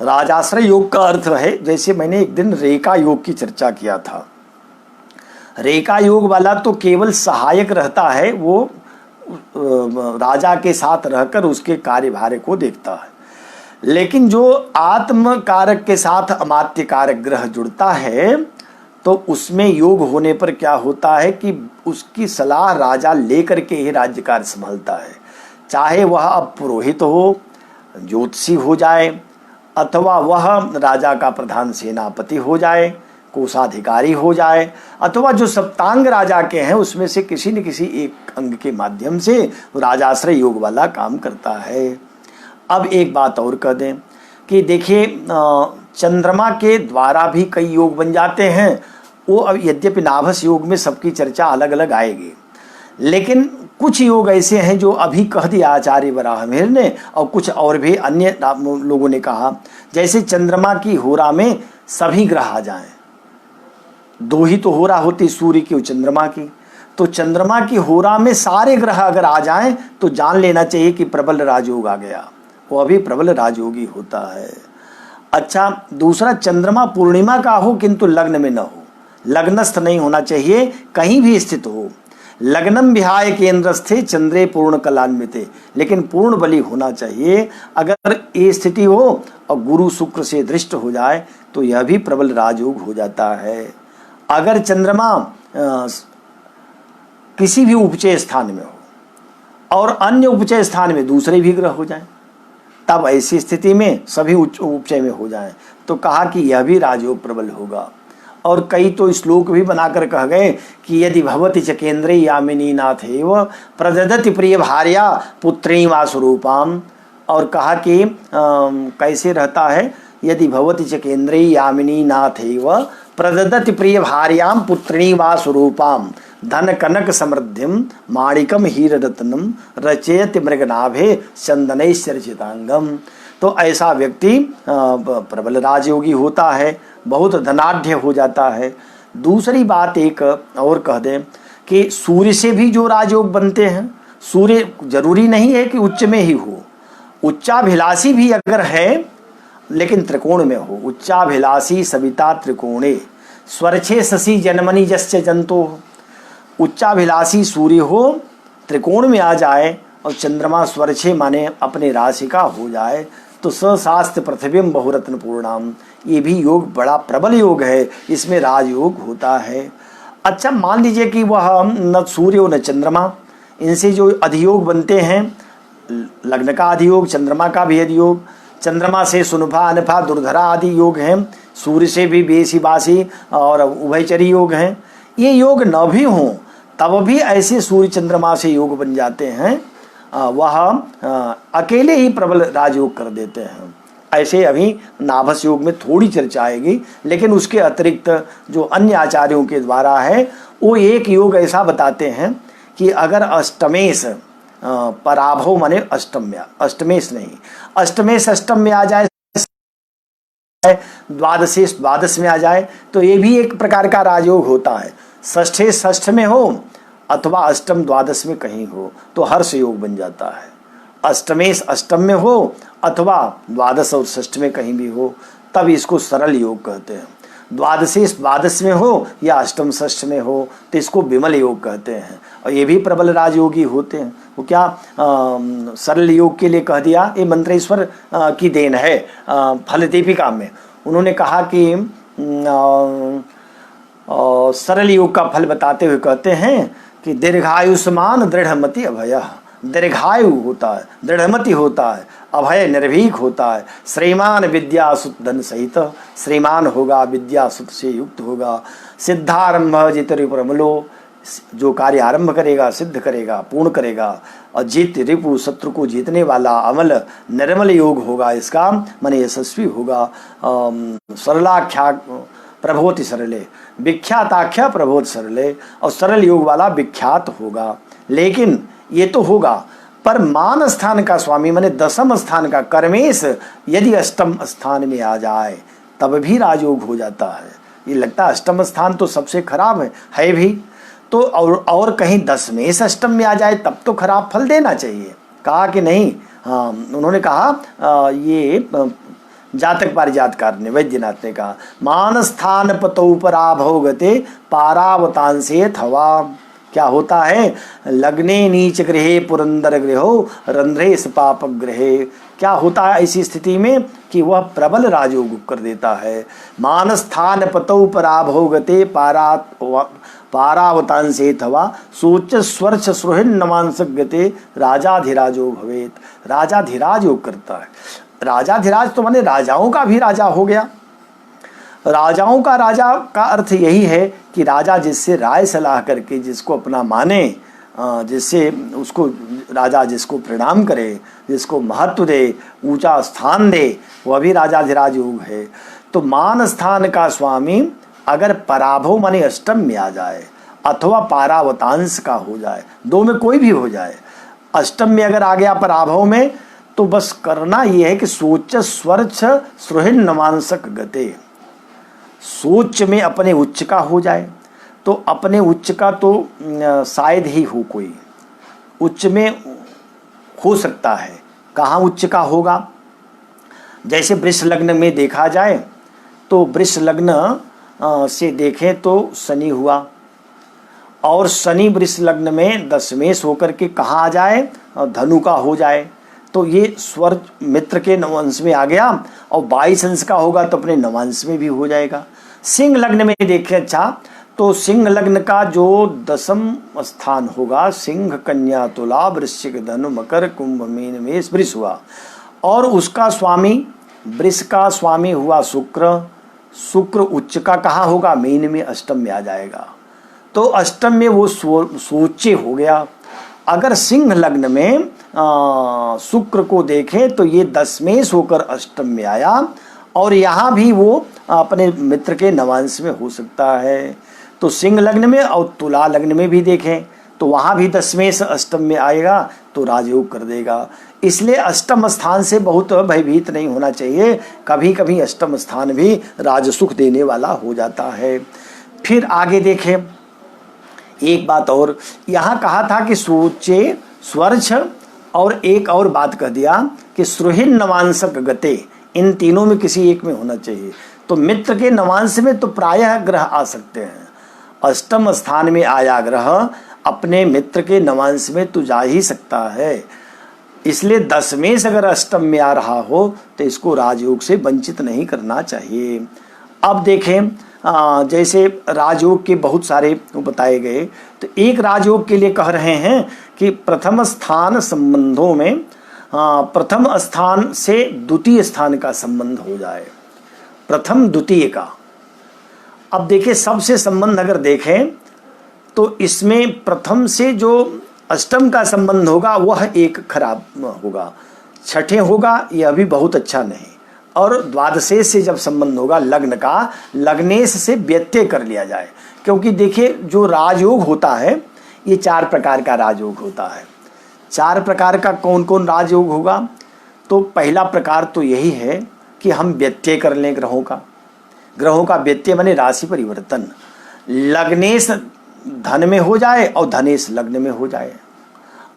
राजाश्रय योग का अर्थ है, जैसे मैंने एक दिन रेखा योग की चर्चा किया था, रेखा योग वाला तो केवल सहायक रहता है, वो राजा के साथ रहकर उसके कार्यभार को देखता है। लेकिन जो आत्म कारक के साथ अमात्य कारक ग्रह जुड़ता है तो उसमें योग होने पर क्या होता है कि उसकी सलाह राजा लेकर के ही राज्य कार्य संभालता है। चाहे वह अब पुरोहित हो, ज्योतिषी हो जाए, अथवा वह राजा का प्रधान सेनापति हो जाए, कोषाधिकारी हो जाए, अथवा जो सप्तांग राजा के हैं उसमें से किसी न किसी एक अंग के माध्यम से राजाश्रय योग वाला काम करता है। अब एक बात और कह दें कि देखिए, चंद्रमा के द्वारा भी कई योग बन जाते हैं। वो अब यद्यपि नाभस योग में सबकी चर्चा अलग अलग आएगी, लेकिन कुछ योग ऐसे हैं जो अभी कह दिया आचार्य वराहमिहिर ने, और कुछ और भी अन्य लोगों ने कहा। जैसे चंद्रमा की होरा में सभी ग्रह आ जाएं, 2 ही तो होरा होती, सूर्य की और चंद्रमा की, तो चंद्रमा की होरा में सारे ग्रह अगर आ जाएं तो जान लेना चाहिए कि प्रबल राजयोग आ गया, वो अभी प्रबल राजयोगी होता है। अच्छा, दूसरा, चंद्रमा पूर्णिमा का हो किंतु लग्न में न हो, लग्नस्थ नहीं होना चाहिए, कहीं भी स्थित हो। लग्नम विहाय केंद्रस्थे चंद्रे पूर्ण कलान्विते, लेकिन पूर्ण बली होना चाहिए। अगर ये स्थिति हो और गुरु शुक्र से दृष्ट हो जाए तो यह भी प्रबल राजयोग हो जाता है। अगर चंद्रमा किसी भी उपचय स्थान में हो और अन्य उपचय स्थान में दूसरे भी ग्रह हो जाएं, तब ऐसी स्थिति में सभी उपचय में हो जाएं तो कहा कि यह भी राजयोग प्रबल होगा। और कई तो श्लोक भी बनाकर कह गए कि यदि भवति च केंद्रे यामिनी नाथेव प्रददति प्रिय भार्या पुत्री वा स्वरूपाम, और कहा कि कैसे रहता है, यदि भवति च केंद्रे यामिनी नाथेव प्रददति प्रिय भार्याम पुत्री वा स्वरूपाम धन कनक समृद्धिम माणिकम हीर रत्नम रचयति मृगनाभे चंदनैश्चर्चितांगम। तो ऐसा व्यक्ति प्रबल राजयोगी होता है, बहुत धनाढ्य हो जाता है। दूसरी बात एक और कह दें कि सूर्य से भी जो राजयोग बनते हैं, सूर्य जरूरी नहीं है कि उच्च में ही हो, उच्चाभिलाषी भी अगर है लेकिन त्रिकोण में हो, उच्चाभिलाषी सविता त्रिकोणे स्वरछे शशि जनमनि जस्य जंतो, उच्चाभिलाषी सूर्य हो, त्रिकोण में आ जाए और चंद्रमा स्वरछे माने अपने राशि का हो जाए तो सशास्त्र पृथ्वीम बहुरत्न पूर्णाम, ये भी योग बड़ा प्रबल योग है, इसमें राजयोग होता है। अच्छा, मान लीजिए कि वह न सूर्य हो न चंद्रमा, इनसे जो अधियोग बनते हैं, लग्न का अधियोग, चंद्रमा का भी अधियोग, चंद्रमा से सुनफा अनफा दुर्धरा आदि योग हैं, सूर्य से भी बेसी बासी और उभयचरी योग हैं। ये योग न भी हों तब भी ऐसे सूर्य चंद्रमा से योग बन जाते हैं, वह अकेले ही प्रबल राजयोग कर देते हैं। ऐसे अभी नाभस योग में थोड़ी चर्चा आएगी, लेकिन उसके अतिरिक्त जो अन्य आचार्यों के द्वारा है वो एक योग ऐसा बताते हैं कि अगर अष्टमेश पराभव माने अष्टम्या, अष्टमेश नहीं, अष्टमेश अष्टम में आ जाए, द्वादशेश द्वादश में आ जाए तो ये भी एक प्रकार का राजयोग होता है। षष्ठे षष्ठ में हो अथवा अष्टम द्वादश में कहीं हो तो हर्ष योग बन जाता है। अष्टमेश अष्टम में हो अथवा द्वादश और षष्ठ में कहीं भी हो तब इसको सरल योग कहते हैं। द्वादशेश द्वादश में हो या अष्टम षष्ठ में हो तो इसको विमल योग कहते हैं, और ये भी प्रबल राजयोगी होते हैं। वो क्या सरल योग के लिए कह दिया, ये मंत्रेश्वर की देन है। फल दीपिका में उन्होंने कहा कि और सरल योग का फल बताते हुए कहते हैं कि दीर्घायुष्मान दृढ़मति अभय, दीर्घायु होता है, दृढ़मति होता है, अभय निर्भीक होता है, श्रीमान विद्या सुत धन सहित, श्रीमान होगा, विद्या सुत से युक्त होगा, सिद्धारंभ जितरिपुरमलो, जो कार्य आरंभ करेगा सिद्ध करेगा, पूर्ण करेगा, और जीत रिपु शत्रु को जीतने वाला अमल निर्मल योग होगा, इसका मन यशस्वी होगा। सरलाख्या प्रभोति सरले, विख्याताख्या प्रभोत सरले, और सरल योग वाला विख्यात होगा। लेकिन ये तो होगा, पर मान स्थान का स्वामी माने दसम स्थान का कर्मेश यदि अष्टम स्थान में आ जाए तब भी राजयोग हो जाता है। ये लगता है अष्टम स्थान तो सबसे खराब है भी, तो और कहीं दसमेश अष्टम में आ जाए तब तो खराब फल देना चाहिए। कहा कि नहीं, हाँ उन्होंने कहा ये जातक पारिजातकार ने, वैद्यनाथ ने कहा मान स्थान पतौ पराभव गते पारावतांसे थवा। क्या होता है, लग्ने नीच गृहे पुरंदर गृहो रंध्रे पाप गृहे। क्या होता है ऐसी स्थिति में कि वह प्रबल राजयोग कर देता है। मान स्थान पतौ पराभव गते पारावतांसे थवा सोच स्वर्च सुहृन नमांसक गते राजाधिराजो भवेत। राजाधिराज योग करता है। राजाधिराज तो माने राजाओं का भी राजा हो गया। राजाओं का राजा का अर्थ यही है कि राजा जिससे राय सलाह करके जिसको अपना माने, जिससे उसको राजा जिसको प्रणाम करे, जिसको महत्व दे, ऊंचा स्थान दे, वह भी राजाधिराज योग है। तो मान स्थान का स्वामी अगर पराभव माने अष्टम में आ जाए अथवा पारावतांश का हो जाए, दो में कोई भी हो जाए, अष्टम में अगर आ गया पराभव में, तो बस करना यह है कि सोच स्वर्च सुहृन नमांसक गते, सोच में अपने उच्च का हो जाए। तो अपने उच्च का तो शायद ही हो, कोई उच्च में हो सकता है। कहाँ उच्च का होगा, जैसे वृष लग्न में देखा जाए तो वृष लग्न से देखें तो शनि हुआ, और शनि वृष लग्न में दशमेश होकर के कहाँ आ जाए, धनु का हो जाए, तो ये स्वर मित्र के नवांश में आ गया, और 22 अंश का होगा तो अपने नवांश में भी हो जाएगा। सिंह लग्न में देखें अच्छा, तो सिंह लग्न का जो दसम स्थान होगा, सिंह कन्या तुला वृश्चिक धनु मकर कुंभ मीन मेष वृष हुआ, और उसका स्वामी वृष का स्वामी हुआ शुक्र। शुक्र उच्च का कहाँ होगा, मीन में अष्टम में आ जाएगा, तो अष्टम में वो सोचे हो गया। अगर सिंह लग्न में शुक्र को देखें तो ये दशमेश होकर अष्टम में आया, और यहाँ भी वो अपने मित्र के नवांश में हो सकता है। तो सिंह लग्न में और तुला लग्न में भी देखें तो वहाँ भी दशमेश अष्टम में आएगा तो राजयोग कर देगा। इसलिए अष्टम स्थान से बहुत भयभीत नहीं होना चाहिए, कभी कभी अष्टम स्थान भी राजसुख देने वाला हो जाता है। फिर आगे देखें, एक बात और यहाँ कहा था कि सोचे स्वर्च, और एक और बात कह दिया कि सुहृन नवांसक गते, इन तीनों में किसी एक में होना चाहिए। तो मित्र के नवांश में तो प्रायः ग्रह आ सकते हैं, अष्टम स्थान में आया ग्रह अपने मित्र के नवांश में तो जा ही सकता है। इसलिए दशमेश अगर अष्टम में आ रहा हो तो इसको राजयोग से वंचित नहीं करना चाहिए। अब देखें, जैसे राजयोग के बहुत सारे बताए गए, तो एक राजयोग के लिए कह रहे हैं कि प्रथम स्थान संबंधों में प्रथम स्थान से द्वितीय स्थान का संबंध हो जाए, प्रथम द्वितीय का। अब देखिए, सबसे संबंध अगर देखें तो इसमें प्रथम से जो अष्टम का संबंध होगा वह एक खराब होगा, छठे होगा यह भी बहुत अच्छा नहीं, और द्वादशेश से जब संबंध होगा लग्न का, लग्नेश से व्यत्यय कर लिया जाए। क्योंकि देखिए, जो राजयोग होता है ये 4 प्रकार का राजयोग होता है। 4 प्रकार का कौन कौन राजयोग होगा, तो पहला प्रकार तो यही है कि हम व्यत्यय कर लें ग्रहों का व्यत्यय माने राशि परिवर्तन। लग्नेश धन में हो जाए और धनेश लग्न में हो जाए,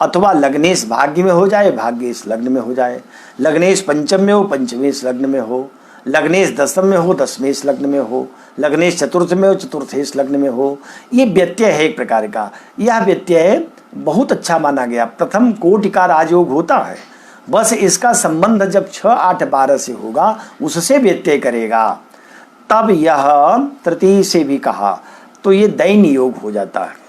अथवा लग्नेश भाग्य में हो जाए, भाग्येश लग्न में हो जाए, लग्नेश पंचम में हो, पंचमेश लग्न में हो, लग्नेश दशम में हो, दशमेश लग्न में हो, लग्नेश चतुर्थ में हो, चतुर्थेश लग्न में हो। ये व्यत्यय है एक प्रकार का। यह व्यत्यय बहुत अच्छा माना गया, प्रथम कोटि का राजयोग होता है। बस इसका संबंध जब 6, 8, 12 से होगा उससे व्यत्यय करेगा, तब यह तृतीय से भी कहा तो ये दैन योग हो जाता है।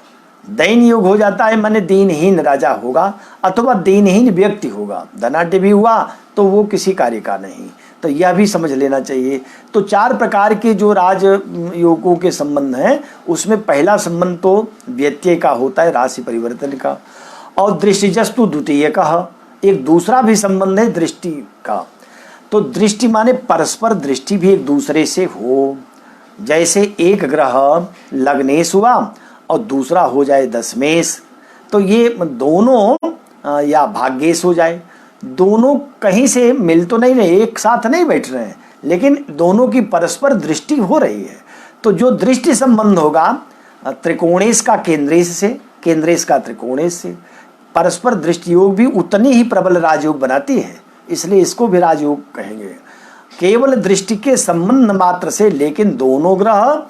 दैन योग हो जाता है माने दीनहीन राजा होगा अथवा दीनहीन व्यक्ति होगा। धनाढ्य भी हुआ तो वो किसी कार्य का नहीं, तो यह भी समझ लेना चाहिए। तो 4 प्रकार के जो राज योगों के संबंध हैं उसमें पहला संबंध तो व्यत्यय का होता है, राशि परिवर्तन का, और दृष्टिजस्तु द्वितीय का। एक दूसरा भी संबंध है दृष्टि का। तो दृष्टि माने परस्पर दृष्टि भी एक दूसरे से हो। जैसे एक ग्रह लग्नेश हुआ और दूसरा हो जाए दशमेश, तो ये दोनों या भाग्येश हो जाए, दोनों कहीं से मिल तो नहीं रहे, एक साथ नहीं बैठ रहे हैं, लेकिन दोनों की परस्पर दृष्टि हो रही है। तो जो दृष्टि संबंध होगा त्रिकोणेश का केंद्रेश से, केंद्रेश का त्रिकोणेश से, परस्पर दृष्टि योग भी उतनी ही प्रबल राजयोग बनाती है, इसलिए इसको भी राजयोग कहेंगे। केवल दृष्टि के संबंध मात्र से, लेकिन दोनों ग्रह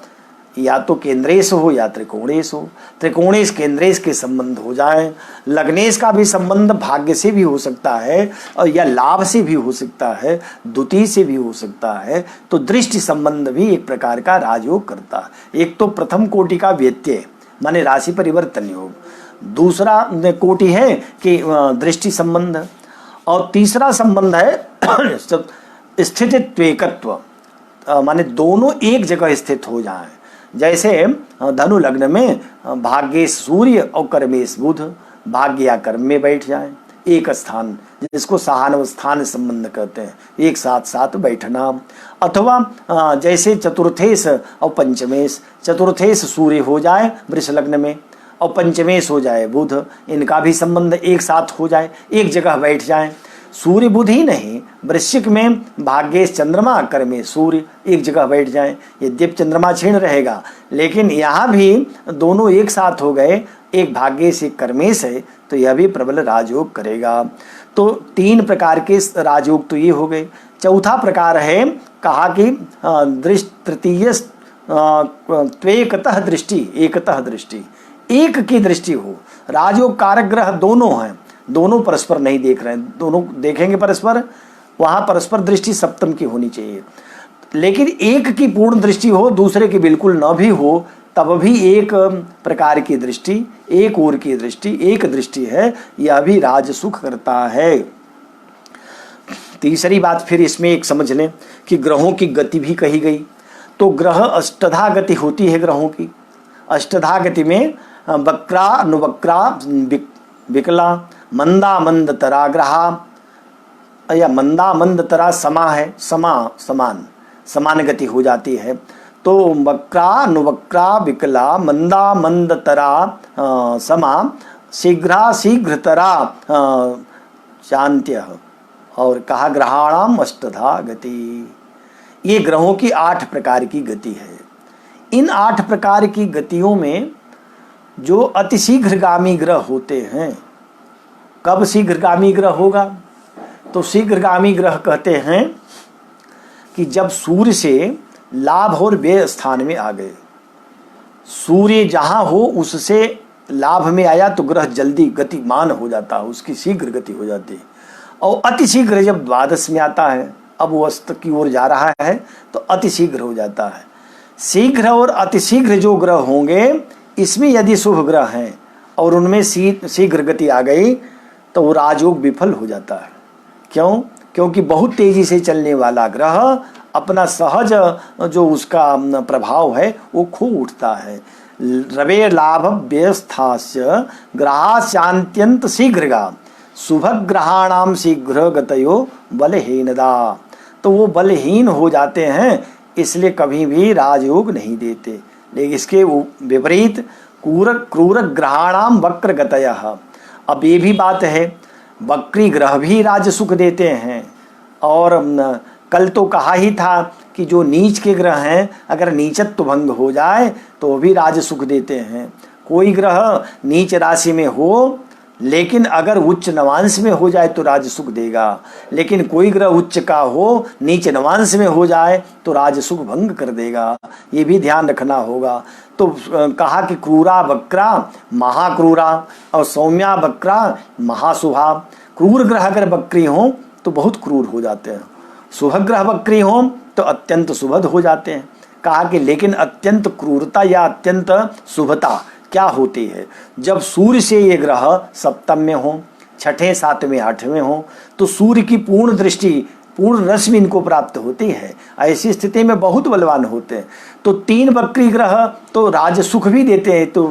या तो केंद्रेश हो या त्रिकोणेश हो, त्रिकोणेश केंद्रेश के संबंध हो जाए। लग्नेश का भी संबंध भाग्य से भी हो सकता है और या लाभ से भी हो सकता है, द्वितीय से भी हो सकता है। तो दृष्टि संबंध भी एक प्रकार का राजयोग करता है। एक तो प्रथम कोटि का व्यत्यय माने राशि परिवर्तन योग, दूसरा कोटि है कि दृष्टि संबंध, और तीसरा संबंध है स्थितित्वेकत्व माने दोनों एक जगह स्थित हो जाएं। जैसे धनु लग्न में भाग्येश सूर्य और कर्मेश बुध भाग्य या कर्म में बैठ जाएं एक स्थान, जिसको सहानवस्थान संबंध कहते हैं, एक साथ साथ बैठना। अथवा जैसे चतुर्थेश और पंचमेश, चतुर्थेश सूर्य हो जाए वृष लग्न में और पंचमेश हो जाए बुध, इनका भी संबंध एक साथ हो जाए, एक जगह बैठ जाए। सूर्य बुध ही नहीं, वृश्चिक में भाग्येश चंद्रमा कर्मेश सूर्य एक जगह बैठ जाएं। यद्यपि चंद्रमा क्षीण रहेगा, लेकिन यहाँ भी दोनों एक साथ हो गए, एक भाग्येश एक कर्मेश है, तो यह भी प्रबल राजयोग करेगा। तो 3 प्रकार के राजयोग तो ये हो गए। चौथा प्रकार है, कहा कि तृतीय त्वेकतः दृष्टि, एकतः दृष्टि, एक की दृष्टि हो। राजयोग कारक ग्रह दोनों हैं, दोनों परस्पर नहीं देख रहे हैं, दोनों देखेंगे परस्पर, वहां परस्पर दृष्टि सप्तम की होनी चाहिए। लेकिन एक की पूर्ण दृष्टि हो, दूसरे की बिल्कुल न भी हो, तब भी एक प्रकार की दृष्टि, एक ओर की दृष्टि, एक दृष्टि है, यह भी राज सुख करता है। तीसरी बात फिर इसमें एक समझ लें कि ग्रहों की गति भी कही गई। तो ग्रह अष्टधा गति होती है ग्रहों की। अष्टधा गति में वक्रा अनुवक्रा विकला मंदा मंद तरा ग्रहा या मंदा मंद तरा समा है, समान गति हो जाती है। तो वक्रा अनुवक्रा विकला मंदा मंद तरा समा शीघ्र तरा शांत्य, और कहा ग्रहाणाम अष्टधा गति। ये ग्रहों की 8 प्रकार की गति है। इन 8 प्रकार की गतियों में जो अतिशीघ्रगामी ग्रह होते हैं, कब शीघ्रगामी ग्रह होगा? तो शीघ्रगामी ग्रह कहते हैं कि जब सूर्य से लाभ और व्यय स्थान में आ गए, सूर्य जहां हो उससे लाभ में आया तो ग्रह जल्दी गतिमान हो जाता है, उसकी शीघ्र गति हो जाती है। और अतिशीघ्र जब द्वादश में आता है, अब वो अस्त की ओर जा रहा है, तो अतिशीघ्र हो जाता है। शीघ्र और अतिशीघ्र जो ग्रह होंगे, इसमें यदि शुभ ग्रह हैं और उनमें शीघ्र गति आ गई तो वो राजयोग विफल हो जाता है। क्यों? क्योंकि बहुत तेजी से चलने वाला ग्रह अपना सहज जो उसका प्रभाव है वो खो उठता है। रवे लाभ व्यस्थास्य ग्रहाशांत्यंत शीघ्रगा शुभ ग्रहाणाम शीघ्र गतयो बलहीनदा। तो वो बलहीन हो जाते हैं, इसलिए कभी भी राजयोग नहीं देते। लेकिन इसके विपरीत क्रूर ग्रहाणाम वक्र गतयः। अब ये भी बात है, वक्री ग्रह भी राज सुख देते हैं। और कल तो कहा ही था कि जो नीच के ग्रह हैं, अगर नीचत्व भंग हो जाए तो वो भी राज सुख देते हैं। कोई ग्रह नीच राशि में हो, लेकिन अगर उच्च नवांश में हो जाए तो राज सुख देगा। लेकिन कोई ग्रह उच्च का हो, नीच नवांश में हो जाए तो राज सुख भंग कर देगा। ये भी ध्यान रखना होगा। तो कहा कि क्रूरा वक्रा महाक्रूरा और सौम्या वक्रा महाशुभा। क्रूर ग्रह अगर वक्री हों तो बहुत क्रूर हो जाते हैं, शुभ ग्रह वक्री हों तो अत्यंत सुभद हो जाते हैं। कहा कि लेकिन अत्यंत क्रूरता या अत्यंत शुभता क्या होती है, जब सूर्य से ये ग्रह सप्तम में हो, छठे सातवें आठवें हो, तो सूर्य की पूर्ण दृष्टि पूर्ण रश्मि इनको प्राप्त होती है। ऐसी स्थिति में बहुत बलवान होते हैं। तो 3 वक्री ग्रह तो राज सुख भी देते हैं, तो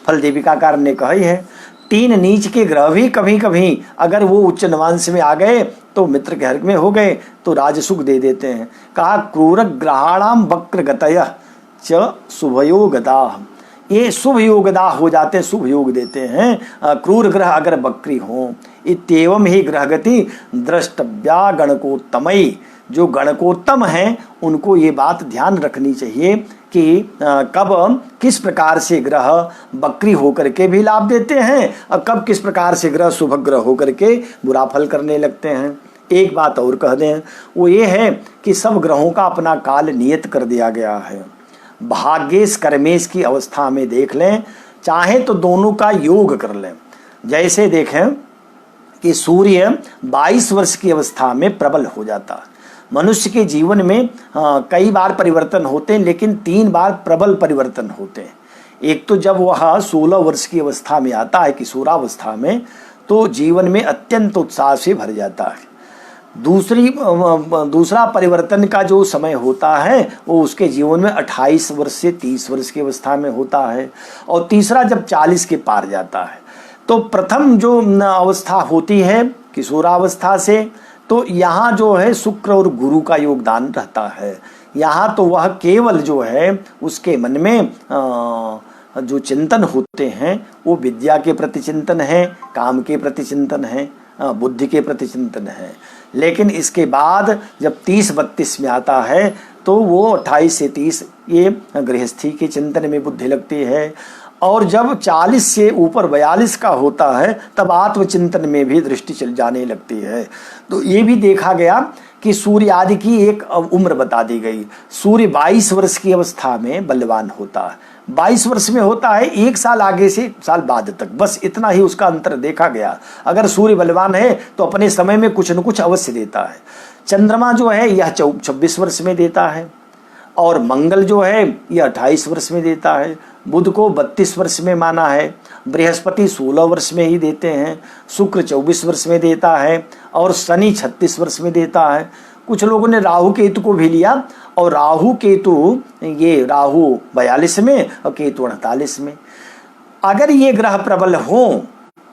फल देविकाकार ने कहा ही है। 3 नीच के ग्रह भी कभी कभी अगर वो उच्च नवांश में आ गए तो मित्र के घर में हो गए तो राज सुख दे देते हैं। कहा क्रूर ग्रहाणाम वक्र गतय च शुभयोगदा, ये शुभ योगदा हो जाते हैं, शुभ योग देते हैं क्रूर ग्रह अगर बकरी हो। इत्येवं ही ग्रहगति द्रष्टव्या गणकोत्तमई, जो गणकोत्तम हैं उनको ये बात ध्यान रखनी चाहिए कि कब किस प्रकार से ग्रह बकरी होकर के भी लाभ देते हैं और कब किस प्रकार से ग्रह शुभ ग्रह होकर के बुरा फल करने लगते हैं। एक बात और कह दें, वो ये है कि सब ग्रहों का अपना काल नियत कर दिया गया है। भाग्येश कर्मेश की अवस्था में देख लें, चाहे तो दोनों का योग कर लें। जैसे देखें कि सूर्य 22 वर्ष की अवस्था में प्रबल हो जाता है। मनुष्य के जीवन में कई बार परिवर्तन होते हैं, लेकिन 3 बार प्रबल परिवर्तन होते हैं। एक तो जब वह 16 वर्ष की अवस्था में आता है, किशोरावस्था में, तो जीवन में अत्यंत उत्साह से भर जाता है। दूसरा परिवर्तन का जो समय होता है वो उसके जीवन में 28 वर्ष से 30 वर्ष की अवस्था में होता है। और तीसरा जब 40 के पार जाता है। तो प्रथम जो अवस्था होती है किशोरावस्था से, तो यहाँ जो है शुक्र और गुरु का योगदान रहता है। यहाँ तो वह केवल जो है उसके मन में जो चिंतन होते हैं वो विद्या के प्रति चिंतन है, काम के प्रति चिंतन है, बुद्धि के प्रति चिंतन है। लेकिन इसके बाद जब 30-32 में आता है तो वो 28 से 30 ये गृहस्थी के चिंतन में बुद्धि लगती है। और जब 40 से ऊपर 42 का होता है तब आत्मचिंतन में भी दृष्टि चल जाने लगती है। तो ये भी देखा गया कि सूर्य आदि की एक उम्र बता दी गई। सूर्य 22 वर्ष की अवस्था में बलवान होता है, 22 वर्ष में होता है 1 साल आगे से साल बाद तक, बस इतना ही उसका अंतर देखा गया। अगर सूर्य बलवान है तो अपने समय में कुछ न कुछ अवश्य देता है। चंद्रमा जो है यह 26 वर्ष में देता है, और मंगल जो है यह 28 वर्ष में देता है। बुध को 32 वर्ष में माना है, बृहस्पति 16 वर्ष में ही देते हैं, शुक्र 24 वर्ष में देता है, और शनि 36 वर्ष में देता है। कुछ लोगों ने राहु केतु को भी लिया, और राहु केतु, ये राहु 42 में और केतु 48 में। अगर ये ग्रह प्रबल हों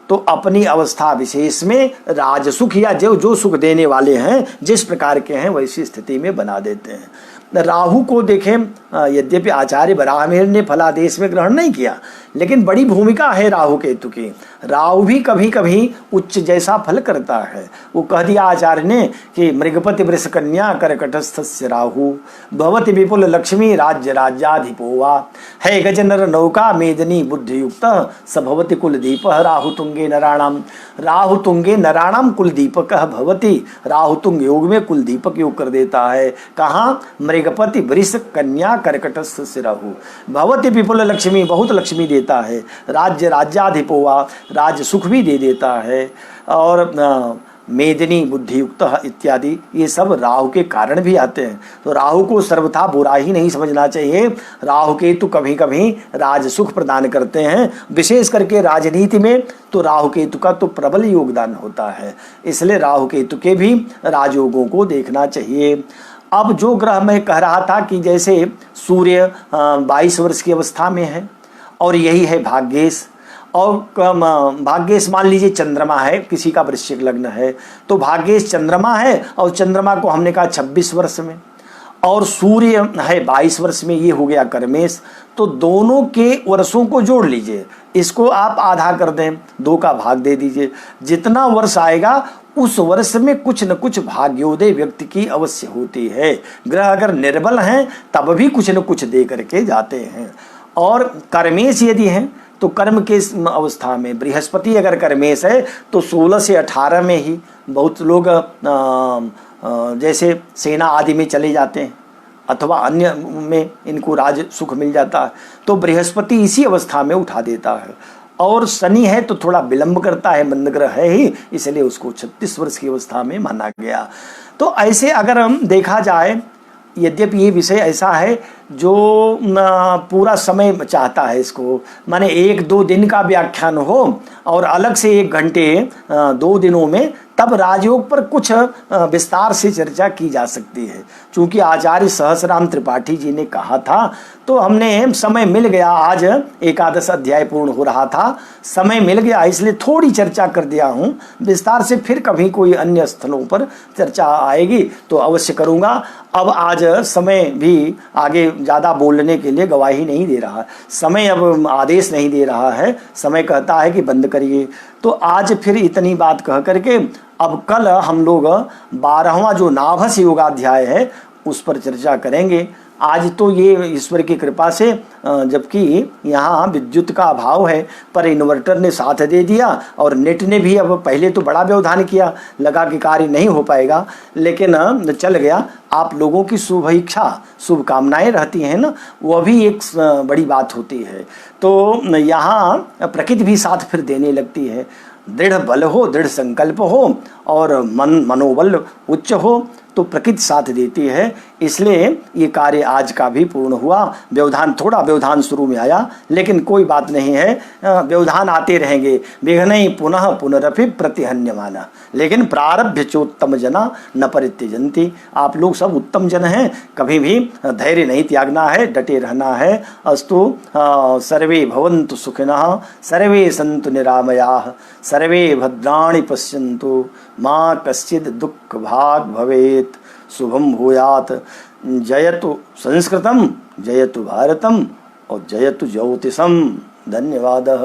तो अपनी अवस्था विशेष में राजसुख या जो सुख देने वाले हैं जिस प्रकार के हैं वैसी स्थिति में बना देते हैं। राहु को देखें, यद्यपि आचार्य वराहमिहिर ने फलादेश में ग्रहण नहीं किया, लेकिन बड़ी भूमिका है राहु केतु की। राहु भी कभी कभी उच्च जैसा फल करता है। वो कह दिया आचार्य ने कि मृगपति वृष कन्या कर्कटस्थस्य राहु भवति विपुल लक्ष्मी राज्य राज्याधिपोवा है गजनर नौका मेदनी बुद्धियुक्त स भवति कुलदीप राहु तुंगे नराणाम। राहु तुंगे नराणाम कुलदीपक भवति, राहु तुंग योग में कुलदीपक योग कर देता है। कहाँ? मृगपति वृष कन्या कर्कटस्थस्य राहु भवति विपुल लक्ष्मी, बहुत लक्ष्मी देता है, राज्य राज्याधिपोवा, राज सुख भी दे देता है, और मेदिनी बुद्धियुक्त इत्यादि ये सब राहु के कारण भी आते हैं। तो राहु को सर्वथा बुरा ही नहीं समझना चाहिए। राहु केतु कभी कभी राज सुख प्रदान करते हैं, विशेष करके राजनीति में तो राहु केतु का तो प्रबल योगदान होता है। इसलिए राहु केतु के भी राजयोगों को देखना चाहिए। अब जो ग्रह मैं कह रहा था कि जैसे सूर्य 22 वर्ष की अवस्था में है, और यही है भाग्येश, और भाग्येश मान लीजिए चंद्रमा है, किसी का वृश्चिक लग्न है तो भाग्येश चंद्रमा है, और चंद्रमा को हमने कहा 26 वर्ष में, और सूर्य है 22 वर्ष में, ये हो गया कर्मेश। तो दोनों के वर्षों को जोड़ लीजिए, इसको आप आधा कर दें, 2 का भाग दे दीजिए। जितना वर्ष आएगा उस वर्ष में कुछ न कुछ भाग्योदय व्यक्ति की अवश्य होती है। ग्रह अगर निर्बल हैं तब भी कुछ न कुछ दे करके जाते हैं। और कर्मेश यदि हैं तो कर्म के अवस्था में बृहस्पति अगर कर्मेश है तो 16 से 18 में ही बहुत लोग जैसे सेना आदि में चले जाते हैं, अथवा अन्य में इनको राज सुख मिल जाता है। तो बृहस्पति इसी अवस्था में उठा देता है। और शनि है तो थोड़ा विलंब करता है, मंद ग्रह है ही, इसलिए उसको 36 वर्ष की अवस्था में माना गया। तो ऐसे अगर हम देखा जाए, यद्यपि ये विषय ऐसा है जो पूरा समय चाहता है इसको, माने 1-2 दिन का व्याख्यान हो और अलग से 1 घंटे 2 दिनों में, तब राजयोग पर कुछ विस्तार से चर्चा की जा सकती है। चूंकि आचार्य सहस्राम त्रिपाठी जी ने कहा था, तो हमने समय मिल गया, आज 11 अध्याय पूर्ण हो रहा था, समय मिल गया इसलिए थोड़ी चर्चा कर दिया हूँ। विस्तार से फिर कभी कोई अन्य स्थलों पर चर्चा आएगी तो अवश्य करूँगा। अब आज समय भी आगे ज़्यादा बोलने के लिए गवाही नहीं दे रहा, समय अब आदेश नहीं दे रहा है, समय कहता है कि बंद करिए। तो आज फिर इतनी बात कह करके अब कल हम लोग 12वां जो नाभस योगाध्याय है उस पर चर्चा करेंगे। आज तो ये ईश्वर की कृपा से, जबकि यहाँ विद्युत का अभाव है, पर इन्वर्टर ने साथ दे दिया और नेट ने भी, अब पहले तो बड़ा व्यवधान किया, लगा कि कार्य नहीं हो पाएगा, लेकिन चल गया। आप लोगों की शुभ इच्छा, शुभकामनाएं रहती हैं ना, वह भी एक बड़ी बात होती है। तो यहाँ प्रकृति भी साथ फिर देने लगती है। दृढ़ बल हो, दृढ़ संकल्प हो और मनोबल उच्च हो तो प्रकृति साथ देती है। इसलिए ये कार्य आज का भी पूर्ण हुआ। व्यवधान, थोड़ा व्यवधान शुरू में आया, लेकिन कोई बात नहीं है, व्यवधान आते रहेंगे। विघ्नै पुनः पुनरपि प्रतिहन्यमाना, लेकिन प्रारभ्य चोत्तम जना न परित्यजन्ति। आप लोग सब उत्तम जन हैं, कभी भी धैर्य नहीं त्यागना है, डटे रहना है। अस्तु सर्वे भवन्तु सुखिनः, सर्वे सन्तु निरामयाः, सर्वे भद्राणि पश्यन्तु, मा कश्चित् दुःख भाग् भवेत्। शुभम भूयात्। जयतु संस्कृतम, जयतु भारतम और जयतु ज्योतिषम। धन्यवादः।